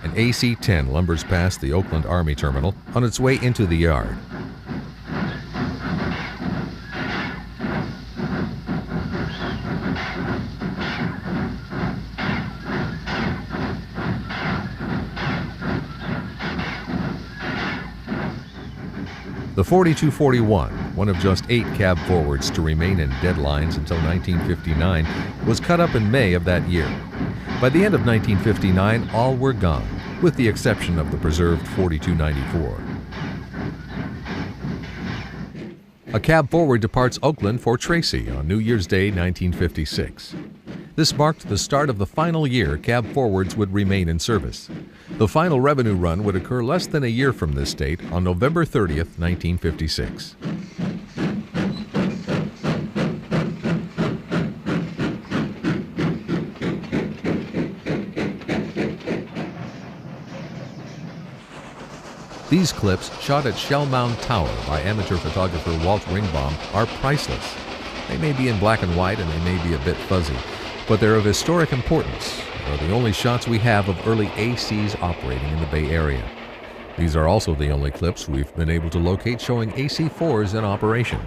An AC-10 lumbers past the Oakland Army Terminal on its way into the yard. The 4241, one of just 8 cab forwards to remain in dead lines until 1959, was cut up in May of that year. By the end of 1959, all were gone, with the exception of the preserved 4294. A cab forward departs Oakland for Tracy on New Year's Day 1956. This marked the start of the final year cab forwards would remain in service. The final revenue run would occur less than a year from this date on November 30th, 1956. These clips, shot at Shell Mound Tower by amateur photographer Walt Ringbaum, are priceless. They may be in black and white and they may be a bit fuzzy, but they're of historic importance. They're the only shots we have of early ACs operating in the Bay Area. These are also the only clips we've been able to locate showing AC-4s in operation.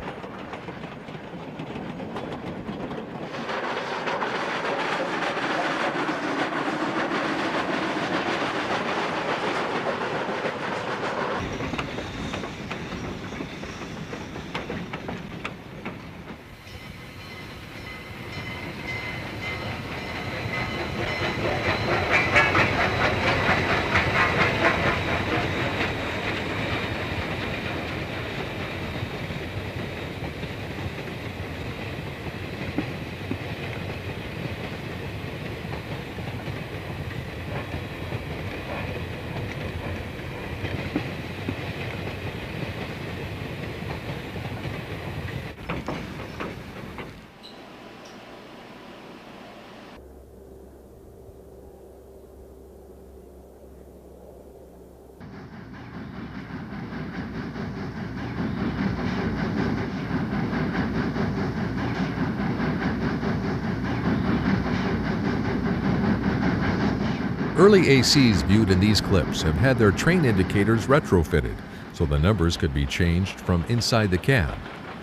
Early ACs viewed in these clips have had their train indicators retrofitted, so the numbers could be changed from inside the cab.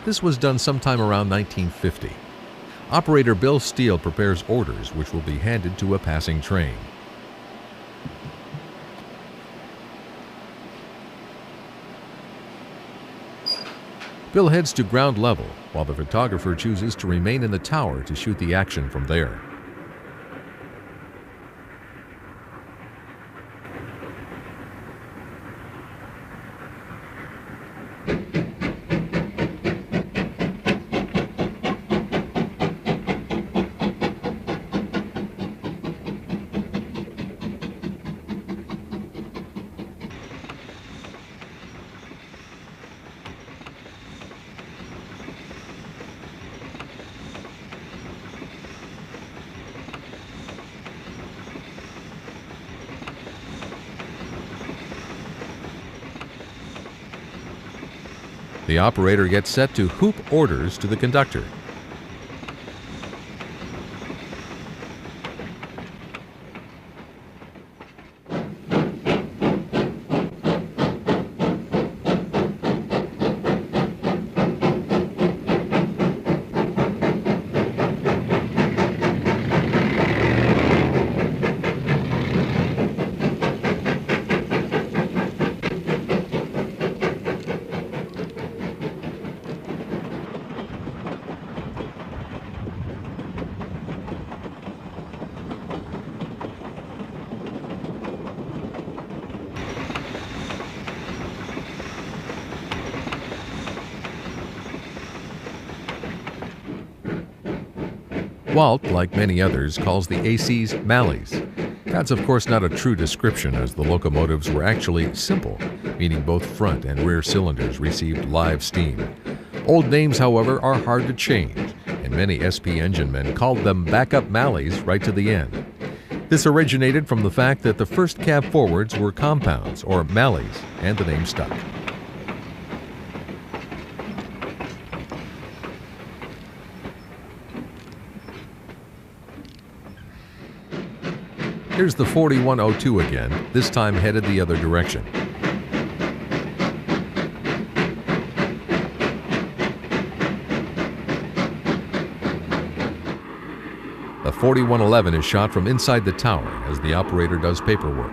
This was done sometime around 1950. Operator Bill Steele prepares orders which will be handed to a passing train. Bill heads to ground level, while the photographer chooses to remain in the tower to shoot the action from there. The operator gets set to hoop orders to the conductor. Walt, like many others, calls the ACs Malleys. That's of course not a true description, as the locomotives were actually simple, meaning both front and rear cylinders received live steam. Old names, however, are hard to change, and many SP engine men called them backup Malleys right to the end. This originated from the fact that the first cab forwards were compounds, or Malleys, and the name stuck. Here's the 4102 again, this time headed the other direction. The 4111 is shot from inside the tower as the operator does paperwork.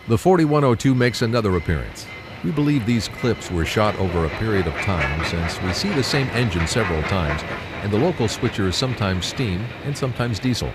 The 4102 makes another appearance. We believe these clips were shot over a period of time, since we see the same engine several times, and the local switcher is sometimes steam and sometimes diesel.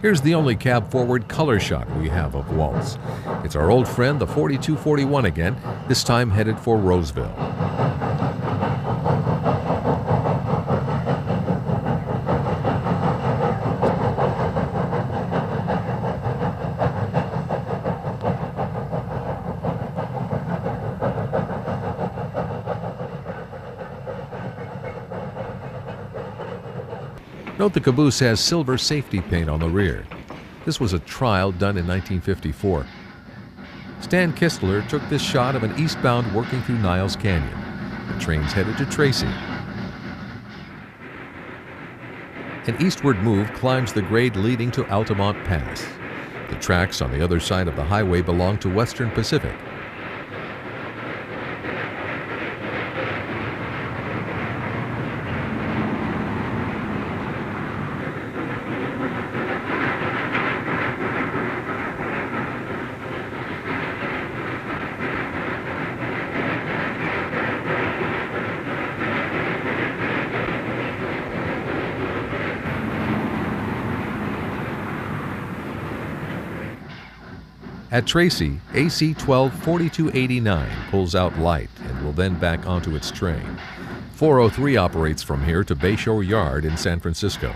Here's the only cab-forward color shot we have of Walt's. It's our old friend, the 4241 again, this time headed for Roseville. Note the caboose has silver safety paint on the rear. This was a trial done in 1954. Stan Kistler took this shot of an eastbound working through Niles Canyon. The train's headed to Tracy. An eastward move climbs the grade leading to Altamont Pass. The tracks on the other side of the highway belong to Western Pacific. At Tracy, AC 124289 pulls out light and will then back onto its train. 403 operates from here to Bayshore Yard in San Francisco.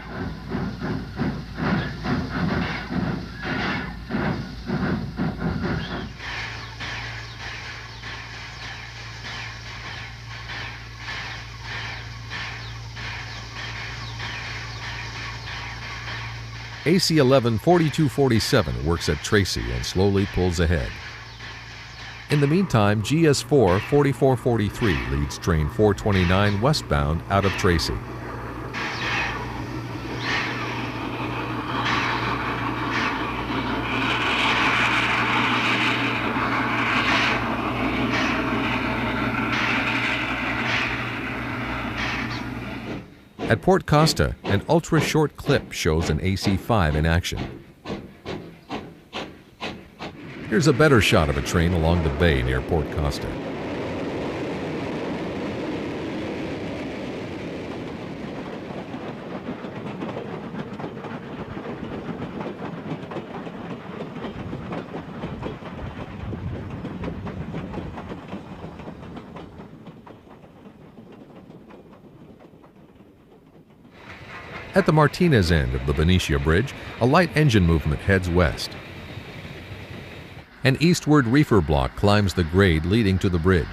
AC 114247 works at Tracy and slowly pulls ahead. In the meantime, GS4 4443 leads train 429 westbound out of Tracy. At Port Costa, an ultra-short clip shows an AC-5 in action. Here's a better shot of a train along the bay near Port Costa. At the Martinez end of the Benicia Bridge, a light engine movement heads west. An eastward reefer block climbs the grade leading to the bridge.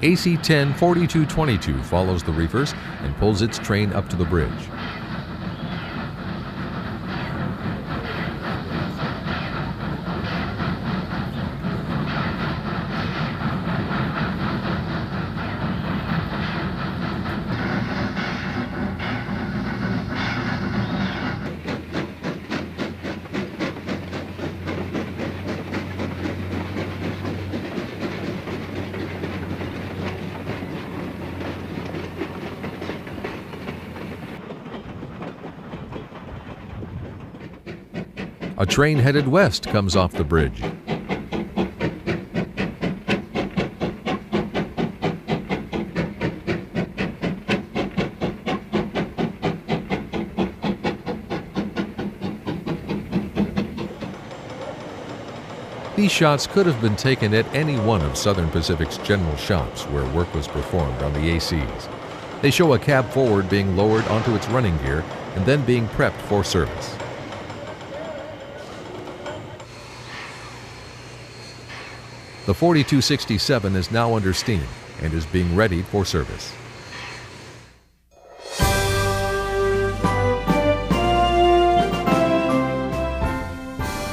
AC 10 4222 follows the reefers and pulls its train up to the bridge. A train headed west comes off the bridge. These shots could have been taken at any one of Southern Pacific's general shops where work was performed on the ACs. They show a cab forward being lowered onto its running gear and then being prepped for service. The 4267 is now under steam and is being readied for service.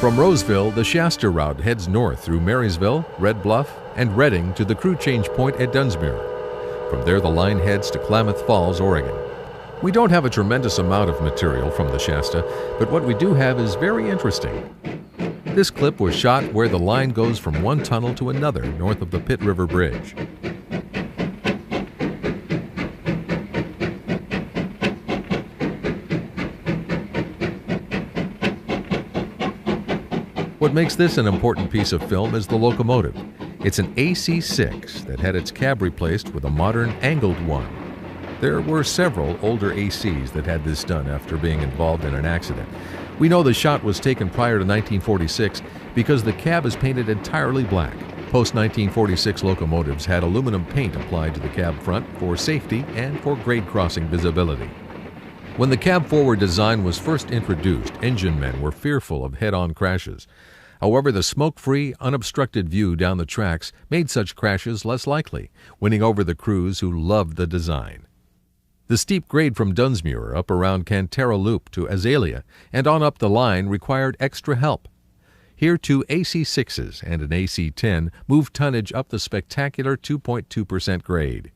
From Roseville, the Shasta route heads north through Marysville, Red Bluff, and Redding to the crew change point at Dunsmuir. From there, the line heads to Klamath Falls, Oregon. We don't have a tremendous amount of material from the Shasta, but what we do have is very interesting. This clip was shot where the line goes from one tunnel to another north of the Pitt River Bridge. What makes this an important piece of film is the locomotive. It's an AC-6 that had its cab replaced with a modern angled one. There were several older ACs that had this done after being involved in an accident. We know the shot was taken prior to 1946 because the cab is painted entirely black. Post-1946 locomotives had aluminum paint applied to the cab front for safety and for grade crossing visibility. When the cab-forward design was first introduced, engine men were fearful of head-on crashes. However, the smoke-free, unobstructed view down the tracks made such crashes less likely, winning over the crews who loved the design. The steep grade from Dunsmuir up around Cantera Loop to Azalea and on up the line required extra help. Here, two AC-6s and an AC-10 moved tonnage up the spectacular 2.2% grade.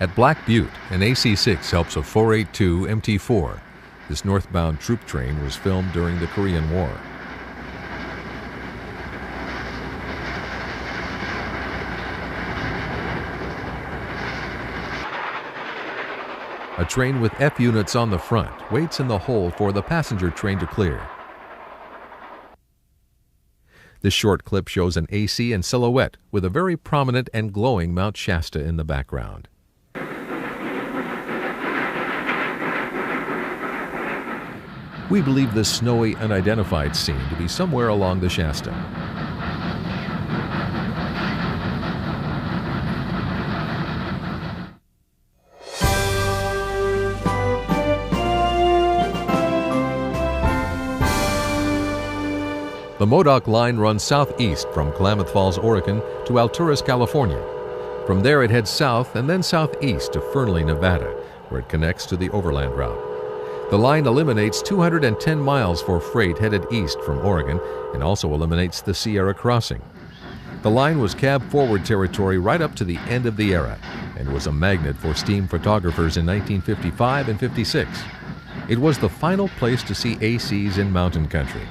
At Black Butte, an AC-6 helps a 482 MT-4. This northbound troop train was filmed during the Korean War. A train with F units on the front waits in the hole for the passenger train to clear. This short clip shows an AC in silhouette with a very prominent and glowing Mount Shasta in the background. We believe this snowy, unidentified scene to be somewhere along the Shasta. The Modoc line runs southeast from Klamath Falls, Oregon to Alturas, California. From there it heads south and then southeast to Fernley, Nevada, where it connects to the overland route. The line eliminates 210 miles for freight headed east from Oregon and also eliminates the Sierra crossing. The line was cab-forward territory right up to the end of the era and was a magnet for steam photographers in 1955 and 56. It was the final place to see ACs in mountain country.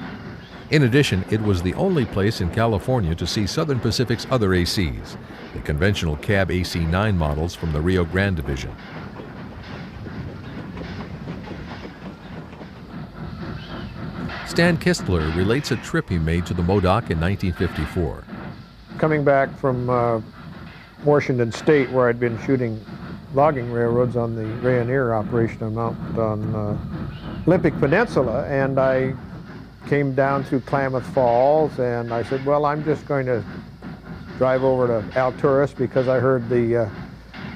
In addition, it was the only place in California to see Southern Pacific's other ACs, the conventional cab AC-9 models from the Rio Grande division. Stan Kistler relates a trip he made to the Modoc in 1954. Coming back from Washington State, where I'd been shooting logging railroads on the Rainier operation on Olympic Peninsula, and I came down through Klamath Falls, and I said, well, I'm just going to drive over to Alturas because I heard there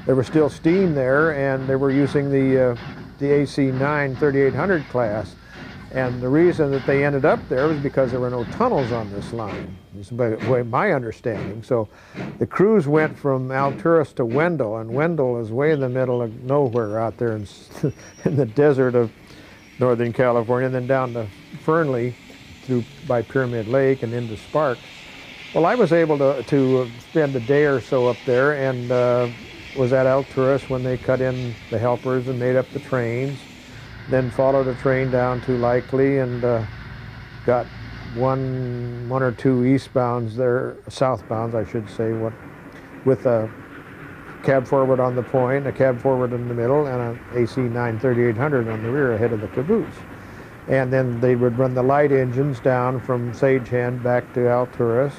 was still steam there, and they were using the AC-9 3800 class. And the reason that they ended up there was because there were no tunnels on this line, is by my understanding. So the crews went from Alturas to Wendell, and Wendell is way in the middle of nowhere out there in the desert of Northern California, and then down to Fernley by Pyramid Lake and into Sparks. Well, I was able to spend a day or so up there, and was at Alturas when they cut in the helpers and made up the trains. Then followed a train down to Likely and got one or two eastbounds there, southbounds I should say, with a cab forward on the point, a cab forward in the middle, and an AC-9 3800 on the rear ahead of the caboose. And then they would run the light engines down from Sagehand back to Alturas,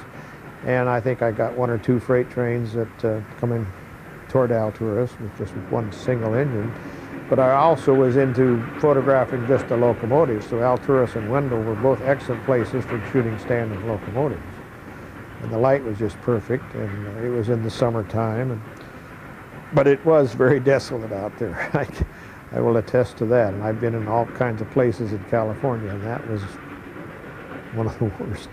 and I think I got one or two freight trains that coming toward Alturas with just one single engine. But I also was into photographing just the locomotives, so Alturas and Wendell were both excellent places for shooting standard locomotives. And the light was just perfect, and it was in the summertime. But it was very desolate out there. I will attest to that. And I've been in all kinds of places in California, and that was one of the worst.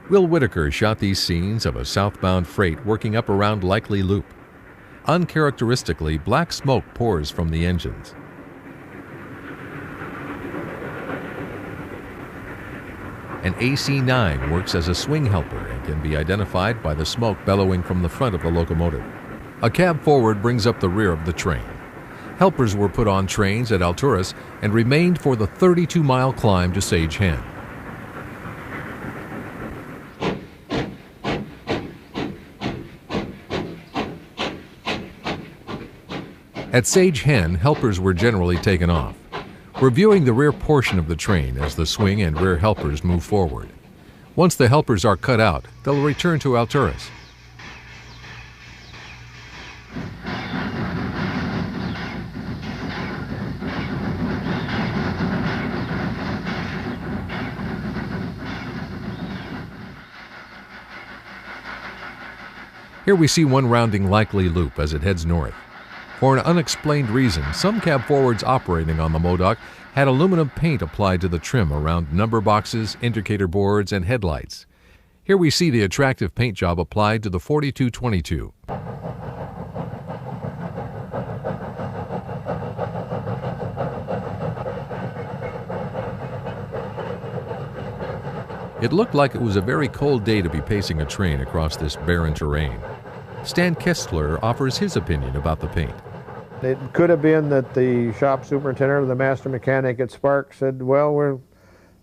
Will Whitaker shot these scenes of a southbound freight working up around Likely Loop. Uncharacteristically, black smoke pours from the engines. An AC-9 works as a swing helper and can be identified by the smoke bellowing from the front of the locomotive. A cab forward brings up the rear of the train. Helpers were put on trains at Alturas and remained for the 32-mile climb to Sage Hen. At Sage Hen, helpers were generally taken off. We're viewing the rear portion of the train as the swing and rear helpers move forward. Once the helpers are cut out, they'll return to Alturas. Here we see one rounding likely loop as it heads north. For an unexplained reason, some cab forwards operating on the Modoc had aluminum paint applied to the trim around number boxes, indicator boards, and headlights. Here we see the attractive paint job applied to the 4222. It looked like it was a very cold day to be pacing a train across this barren terrain. Stan Kistler offers his opinion about the paint. It could have been that the shop superintendent or the master mechanic at Spark said, well,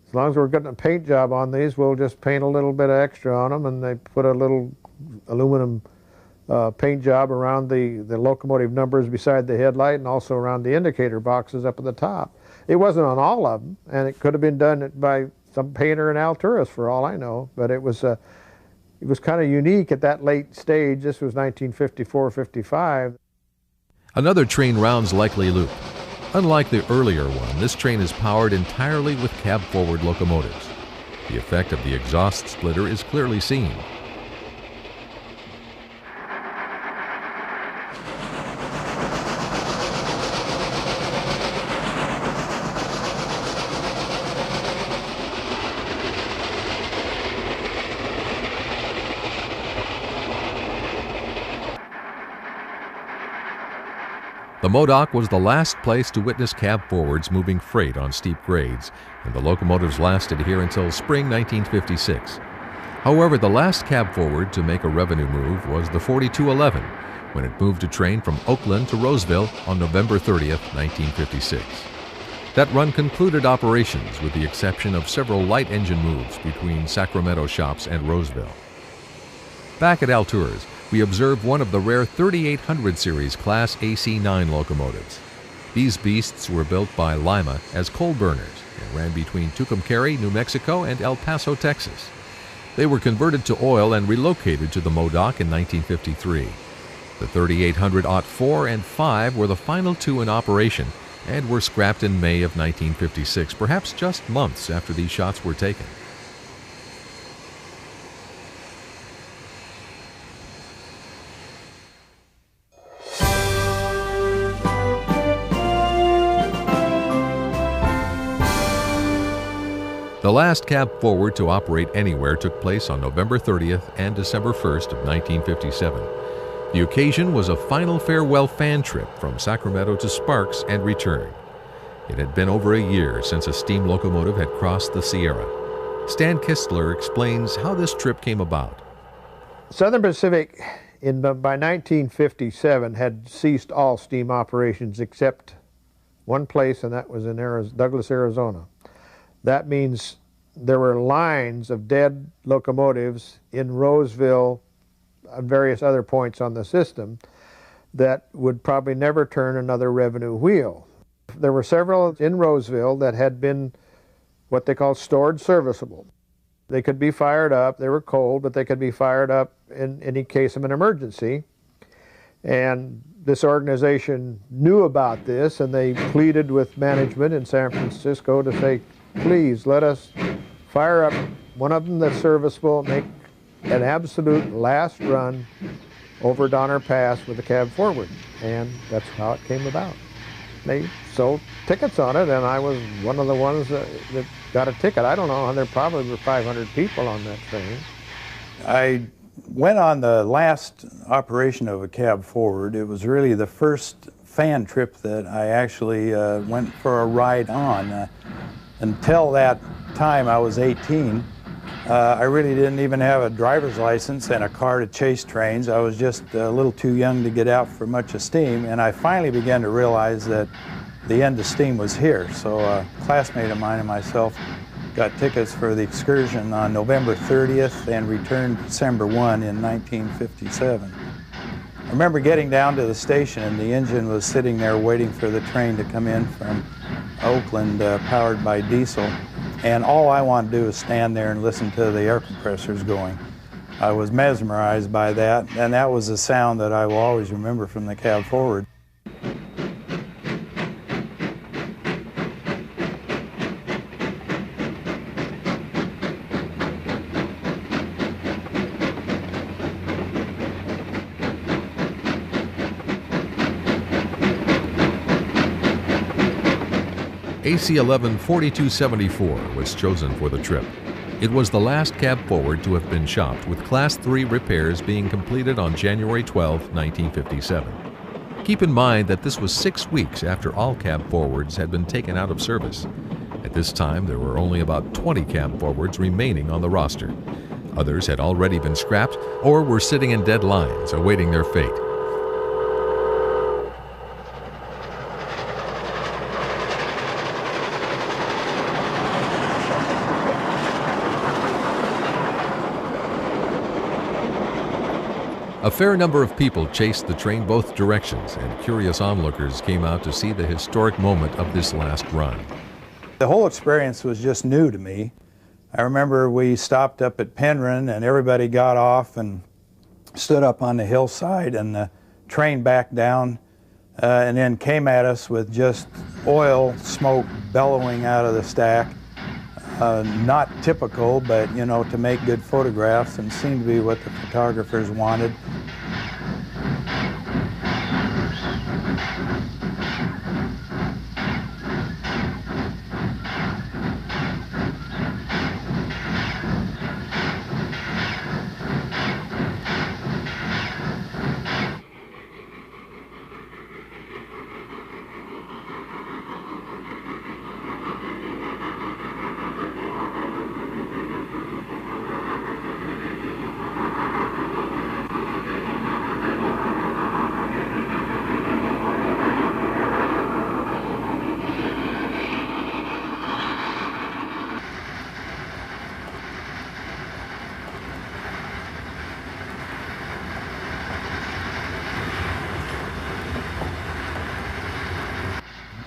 as long as we're getting a paint job on these, we'll just paint a little bit of extra on them, and they put a little aluminum paint job around the locomotive numbers beside the headlight and also around the indicator boxes up at the top. It wasn't on all of them, and it could have been done by some painter in Alturas for all I know, but it was kind of unique at that late stage. This was 1954-55. Another train rounds likely loop. Unlike the earlier one, this train is powered entirely with cab-forward locomotives. The effect of the exhaust splitter is clearly seen. The Modoc was the last place to witness cab forwards moving freight on steep grades, and the locomotives lasted here until spring 1956. However, the last cab forward to make a revenue move was the 4211, when it moved a train from Oakland to Roseville on November 30th, 1956. That run concluded operations with the exception of several light engine moves between Sacramento shops and Roseville. Back at Alturas, we observe one of the rare 3800 series Class AC-9 locomotives. These beasts were built by Lima as coal burners and ran between Tucumcari, New Mexico and El Paso, Texas. They were converted to oil and relocated to the Modoc in 1953. The 3800-4 and 5 were the final two in operation and were scrapped in May of 1956, perhaps just months after these shots were taken. The last cab forward to operate anywhere took place on November 30th and December 1st of 1957. The occasion was a final farewell fan trip from Sacramento to Sparks and return. It had been over a year since a steam locomotive had crossed the Sierra. Stan Kistler explains how this trip came about. Southern Pacific by 1957 had ceased all steam operations except one place, and that was in Douglas, Arizona. That means there were lines of dead locomotives in Roseville and various other points on the system that would probably never turn another revenue wheel. There were several in Roseville that had been what they call stored serviceable. They could be fired up. They were cold, but they could be fired up in any case of an emergency. And this organization knew about this, and they pleaded with management in San Francisco to say, please let us fire up one of them that's serviceable, make an absolute last run over Donner Pass with the cab forward. And that's how it came about. They sold tickets on it, and I was one of the ones that got a ticket. I don't know, there probably were 500 people on that train. I went on the last operation of a cab forward. It was really the first fan trip that I actually went for a ride on. Until that time, I was 18, I really didn't even have a driver's license and a car to chase trains. I was just a little too young to get out for much of steam, and I finally began to realize that the end of steam was here. So a classmate of mine and myself got tickets for the excursion on November 30th and returned December 1 in 1957. I remember getting down to the station and the engine was sitting there waiting for the train to come in from Oakland, powered by diesel. And all I wanted to do was stand there and listen to the air compressors going. I was mesmerized by that, and that was a sound that I will always remember from the cab forward. AC-11 4274 was chosen for the trip. It was the last cab forward to have been shopped, with Class 3 repairs being completed on January 12, 1957. Keep in mind that this was 6 weeks after all cab forwards had been taken out of service. At this time, there were only about 20 cab forwards remaining on the roster. Others had already been scrapped or were sitting in dead lines awaiting their fate. A fair number of people chased the train both directions, and curious onlookers came out to see the historic moment of this last run. The whole experience was just new to me. I remember we stopped up at Penryn and everybody got off and stood up on the hillside, and the train backed down and then came at us with just oil smoke bellowing out of the stack. Not typical, but you know, to make good photographs, and seemed to be what the photographers wanted.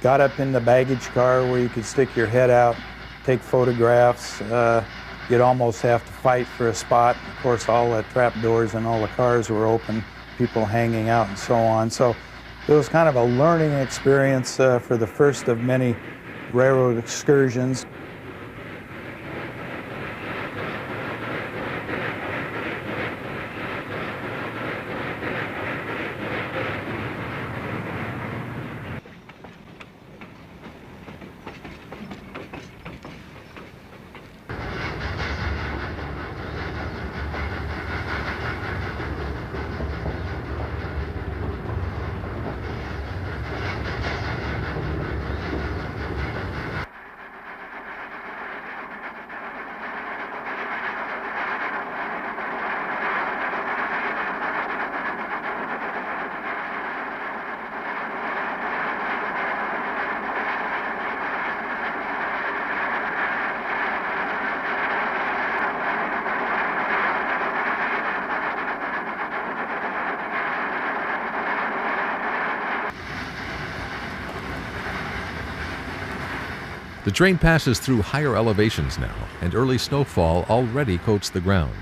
Got up in the baggage car where you could stick your head out, take photographs. You'd almost have to fight for a spot. Of course, all the trap doors and all the cars were open, people hanging out and so on. So it was kind of a learning experience for the first of many railroad excursions. The train passes through higher elevations now, and early snowfall already coats the ground.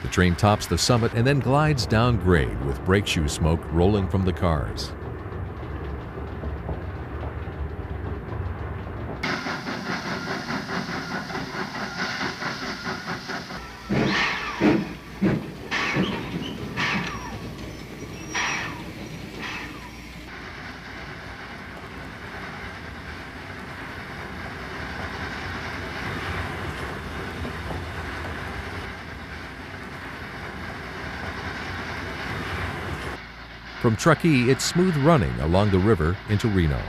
The train tops the summit and then glides down grade with brake shoe smoke rolling from the cars. From Truckee, it's smooth running along the river into Reno.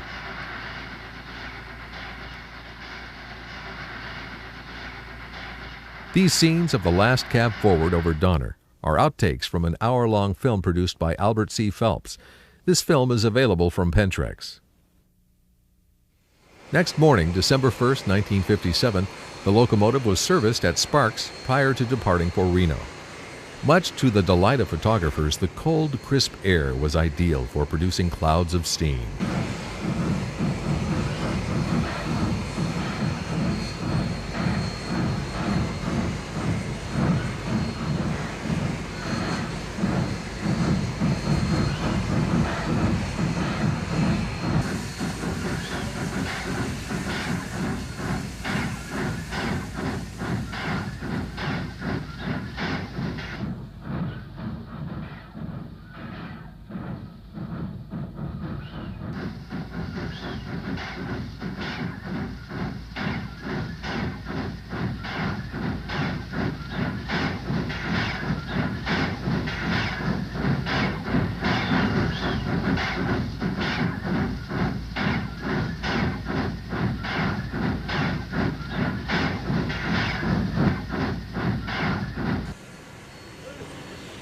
These scenes of the last cab forward over Donner are outtakes from an hour-long film produced by Albert C. Phelps. This film is available from Pentrex. Next morning, December 1st, 1957, the locomotive was serviced at Sparks prior to departing for Reno. Much to the delight of photographers, the cold, crisp air was ideal for producing clouds of steam.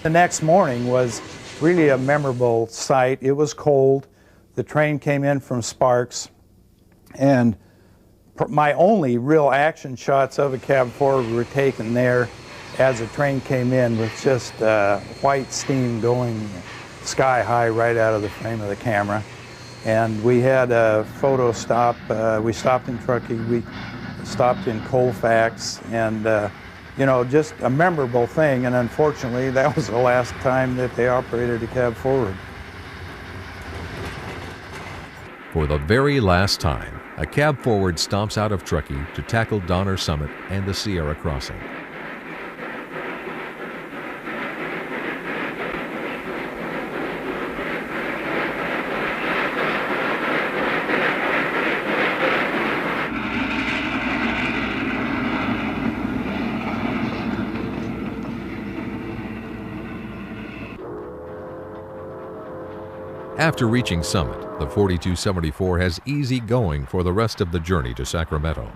The next morning was really a memorable sight. It was cold. The train came in from Sparks, and my only real action shots of a cab forward were taken there as the train came in with just white steam going sky high right out of the frame of the camera. And we had a photo stop. We stopped in Truckee, we stopped in Colfax, and you know, just a memorable thing, and unfortunately that was the last time that they operated a cab forward. For the very last time, a cab forward stomps out of Truckee to tackle Donner Summit and the Sierra Crossing. After reaching Summit, the 4274 has easy going for the rest of the journey to Sacramento.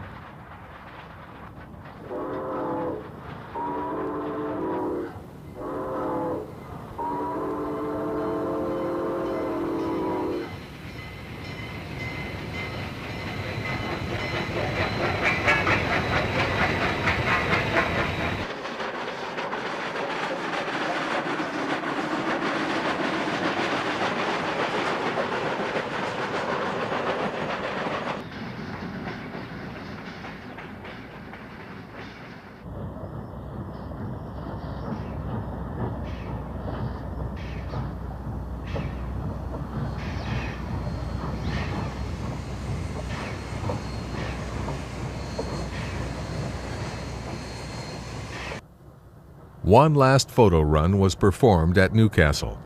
One last photo run was performed at Newcastle.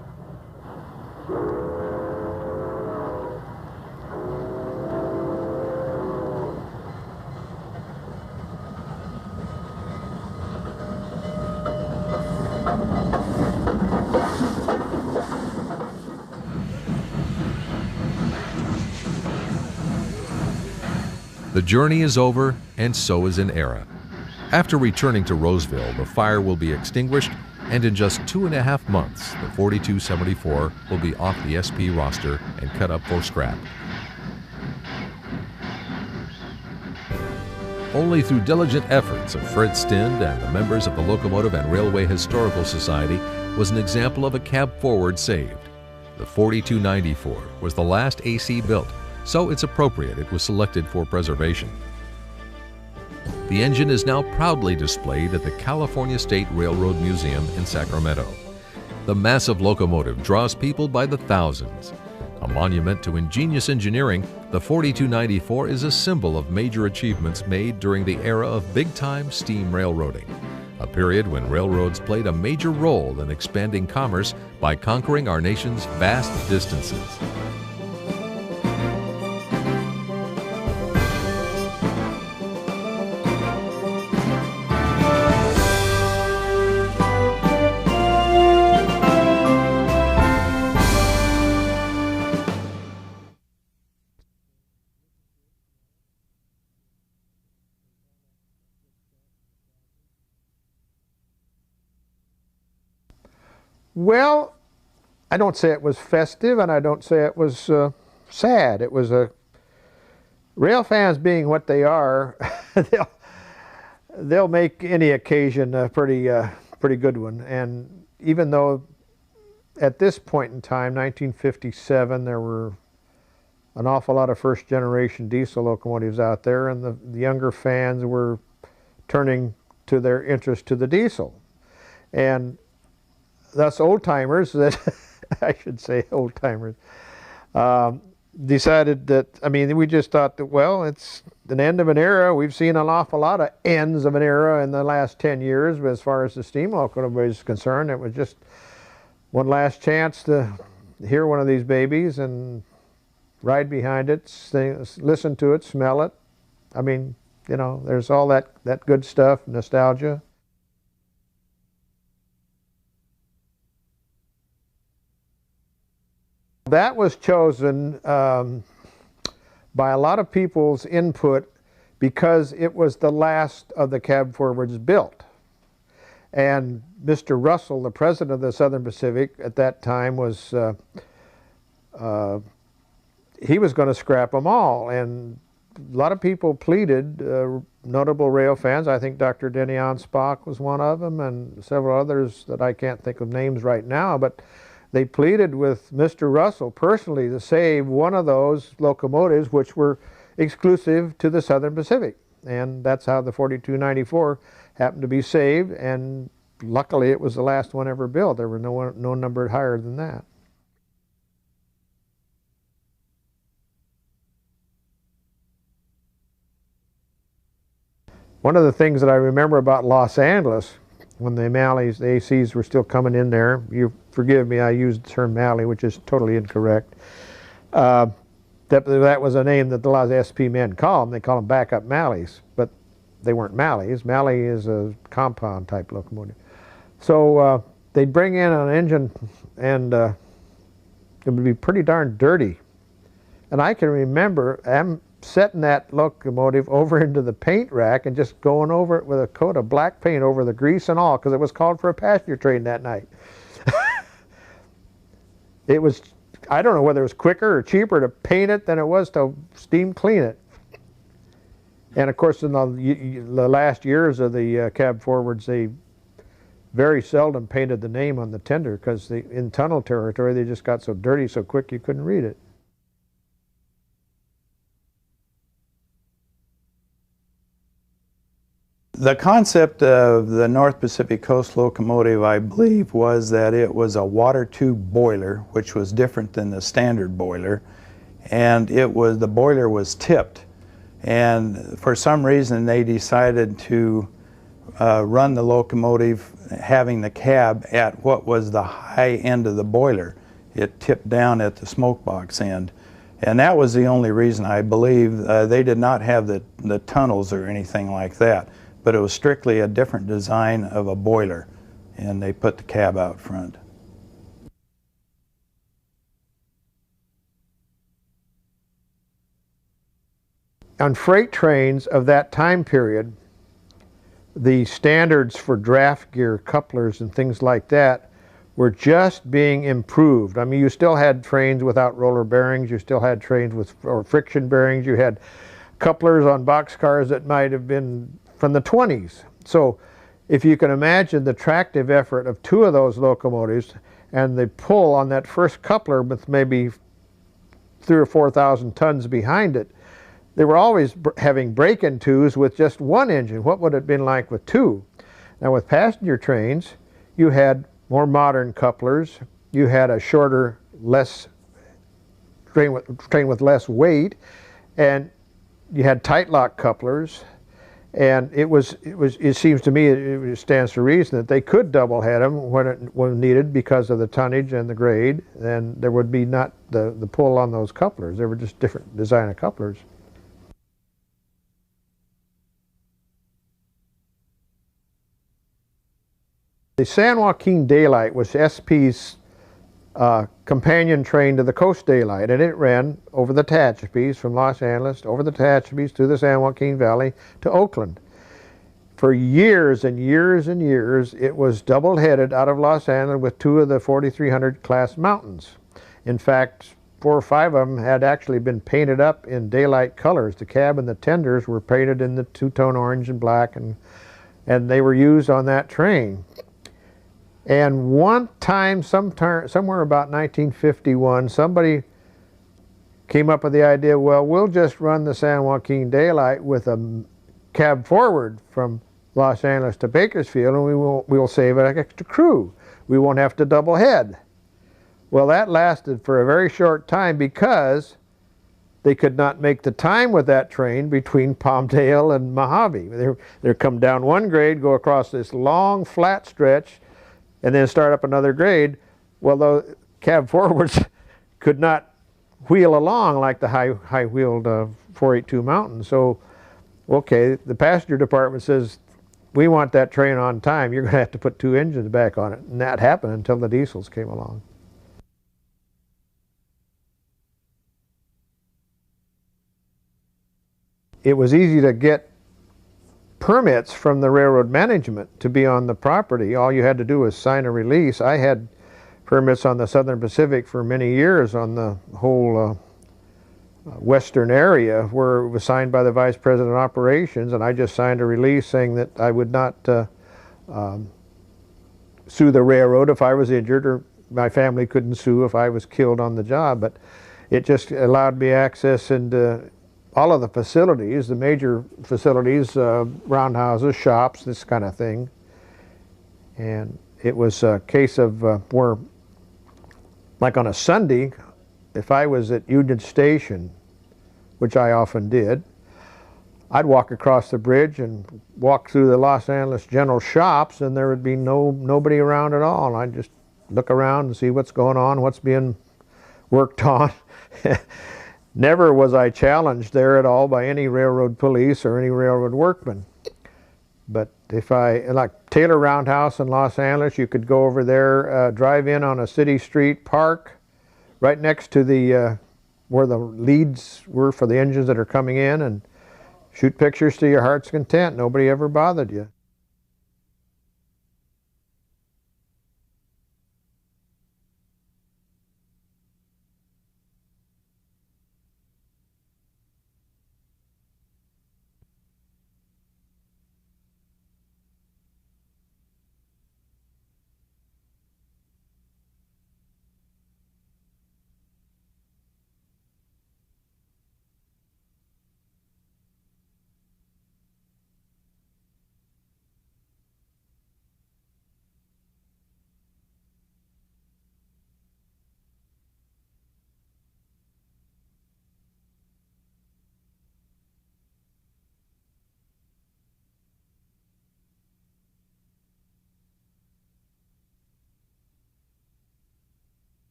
The journey is over, and so is an era. After returning to Roseville, the fire will be extinguished, and in just 2.5 months, the 4274 will be off the SP roster and cut up for scrap. Only through diligent efforts of Fred Stind and the members of the Locomotive and Railway Historical Society was an example of a cab forward saved. The 4294 was the last AC built, so it's appropriate it was selected for preservation. The engine is now proudly displayed at the California State Railroad Museum in Sacramento. The massive locomotive draws people by the thousands. A monument to ingenious engineering, the 4294 is a symbol of major achievements made during the era of big-time steam railroading, a period when railroads played a major role in expanding commerce by conquering our nation's vast distances. Well, I don't say it was festive, and I don't say it was sad. It was rail fans being what they are, they'll make any occasion a pretty good one. And even though at this point in time, 1957, there were an awful lot of first-generation diesel locomotives out there, and the younger fans were turning to their interest to the diesel. And thus old-timers, that I should say old-timers, decided that, I mean, we just thought that, well, it's an end of an era. We've seen an awful lot of ends of an era in the last 10 years, but as far as the steam locomotive is concerned, it was just one last chance to hear one of these babies and ride behind it, sing, listen to it, smell it. I mean, you know, there's all that good stuff, nostalgia. That was chosen by a lot of people's input because it was the last of the cab forwards built. And Mr. Russell, the president of the Southern Pacific at that time, was he was going to scrap them all. And a lot of people pleaded, notable rail fans. I think Dr. Denny Spock was one of them, and several others that I can't think of names right now, but they pleaded with Mr. Russell personally to save one of those locomotives which were exclusive to the Southern Pacific. And that's how the 4294 happened to be saved, and luckily it was the last one ever built. There were no numbered higher than that. One of the things that I remember about Los Angeles, when the Malleys, the ACs were still coming in there, you forgive me, I used the term Malley, which is totally incorrect. That was a name that a lot of SP men call them. They call them backup Malleys, but they weren't Malleys. Malley is a compound type locomotive. So they'd bring in an engine, and it would be pretty darn dirty. And I can remember setting that locomotive over into the paint rack and just going over it with a coat of black paint over the grease and all, because it was called for a passenger train that night. It was, I don't know whether it was quicker or cheaper to paint it than it was to steam clean it. And of course, in the last years of the cab forwards, they very seldom painted the name on the tender, because in tunnel territory they just got so dirty so quick you couldn't read it. The concept of the North Pacific Coast locomotive, I believe, was that it was a water tube boiler, which was different than the standard boiler, and the boiler was tipped. And for some reason they decided to run the locomotive having the cab at what was the high end of the boiler. It tipped down at the smoke box end. And that was the only reason, I believe. They did not have the tunnels or anything like that, but it was strictly a different design of a boiler, and they put the cab out front. On freight trains of that time period, the standards for draft gear, couplers, and things like that were just being improved. I mean, you still had trains without roller bearings, you still had trains with friction bearings, you had couplers on boxcars that might have been from the 20s. So if you can imagine the tractive effort of two of those locomotives and the pull on that first coupler with maybe 3,000 or 4,000 tons behind it, they were always having break-in twos with just one engine. What would it have been like with two? Now with passenger trains, you had more modern couplers, you had a shorter, train with less weight, and you had tight lock couplers. And it seems to me it stands to reason that they could double head them when needed because of the tonnage and the grade, and there would be not the pull on those couplers. They were just different design of couplers. The San Joaquin Daylight was SP's companion train to the Coast Daylight, and it ran over the Tehachapi's from Los Angeles, over the Tehachapi's to the San Joaquin Valley to Oakland. for years and years and years, it was double-headed out of Los Angeles with two of the 4300 class mountains. In fact, 4 or 5 of them had actually been painted up in daylight colors. The cab and the tenders were painted in the two-tone orange and black, and they were used on that train. And one time, somewhere about 1951, somebody came up with the idea, well, we'll just run the San Joaquin Daylight with a cab forward from Los Angeles to Bakersfield, and we'll save an extra crew. We won't have to double head. Well, that lasted for a very short time because they could not make the time with that train between Palmdale and Mojave. They'd come down one grade, go across this long flat stretch, and then start up another grade. Well, the cab forwards could not wheel along like the high-wheeled 482 Mountain. So, okay, the passenger department says, we want that train on time. You're going to have to put 2 engines back on it. And that happened until the diesels came along. It was easy to get permits from the railroad management to be on the property. All you had to do was sign a release. I had permits on the Southern Pacific for many years on the whole western area, where it was signed by the Vice President of Operations, and I just signed a release saying that I would not sue the railroad if I was injured, or my family couldn't sue if I was killed on the job. But it just allowed me access into all of the facilities, the major facilities, roundhouses, shops, this kind of thing. And it was a case of where, like on a Sunday, if I was at Union Station, which I often did, I'd walk across the bridge and walk through the Los Angeles general shops, and there would be nobody around at all. And I'd just look around and see what's going on, what's being worked on. Never was I challenged there at all by any railroad police or any railroad workman. But if like Taylor Roundhouse in Los Angeles, you could go over there, drive in on a city street, park right next to the where the leads were for the engines that are coming in, and shoot pictures to your heart's content. Nobody ever bothered you.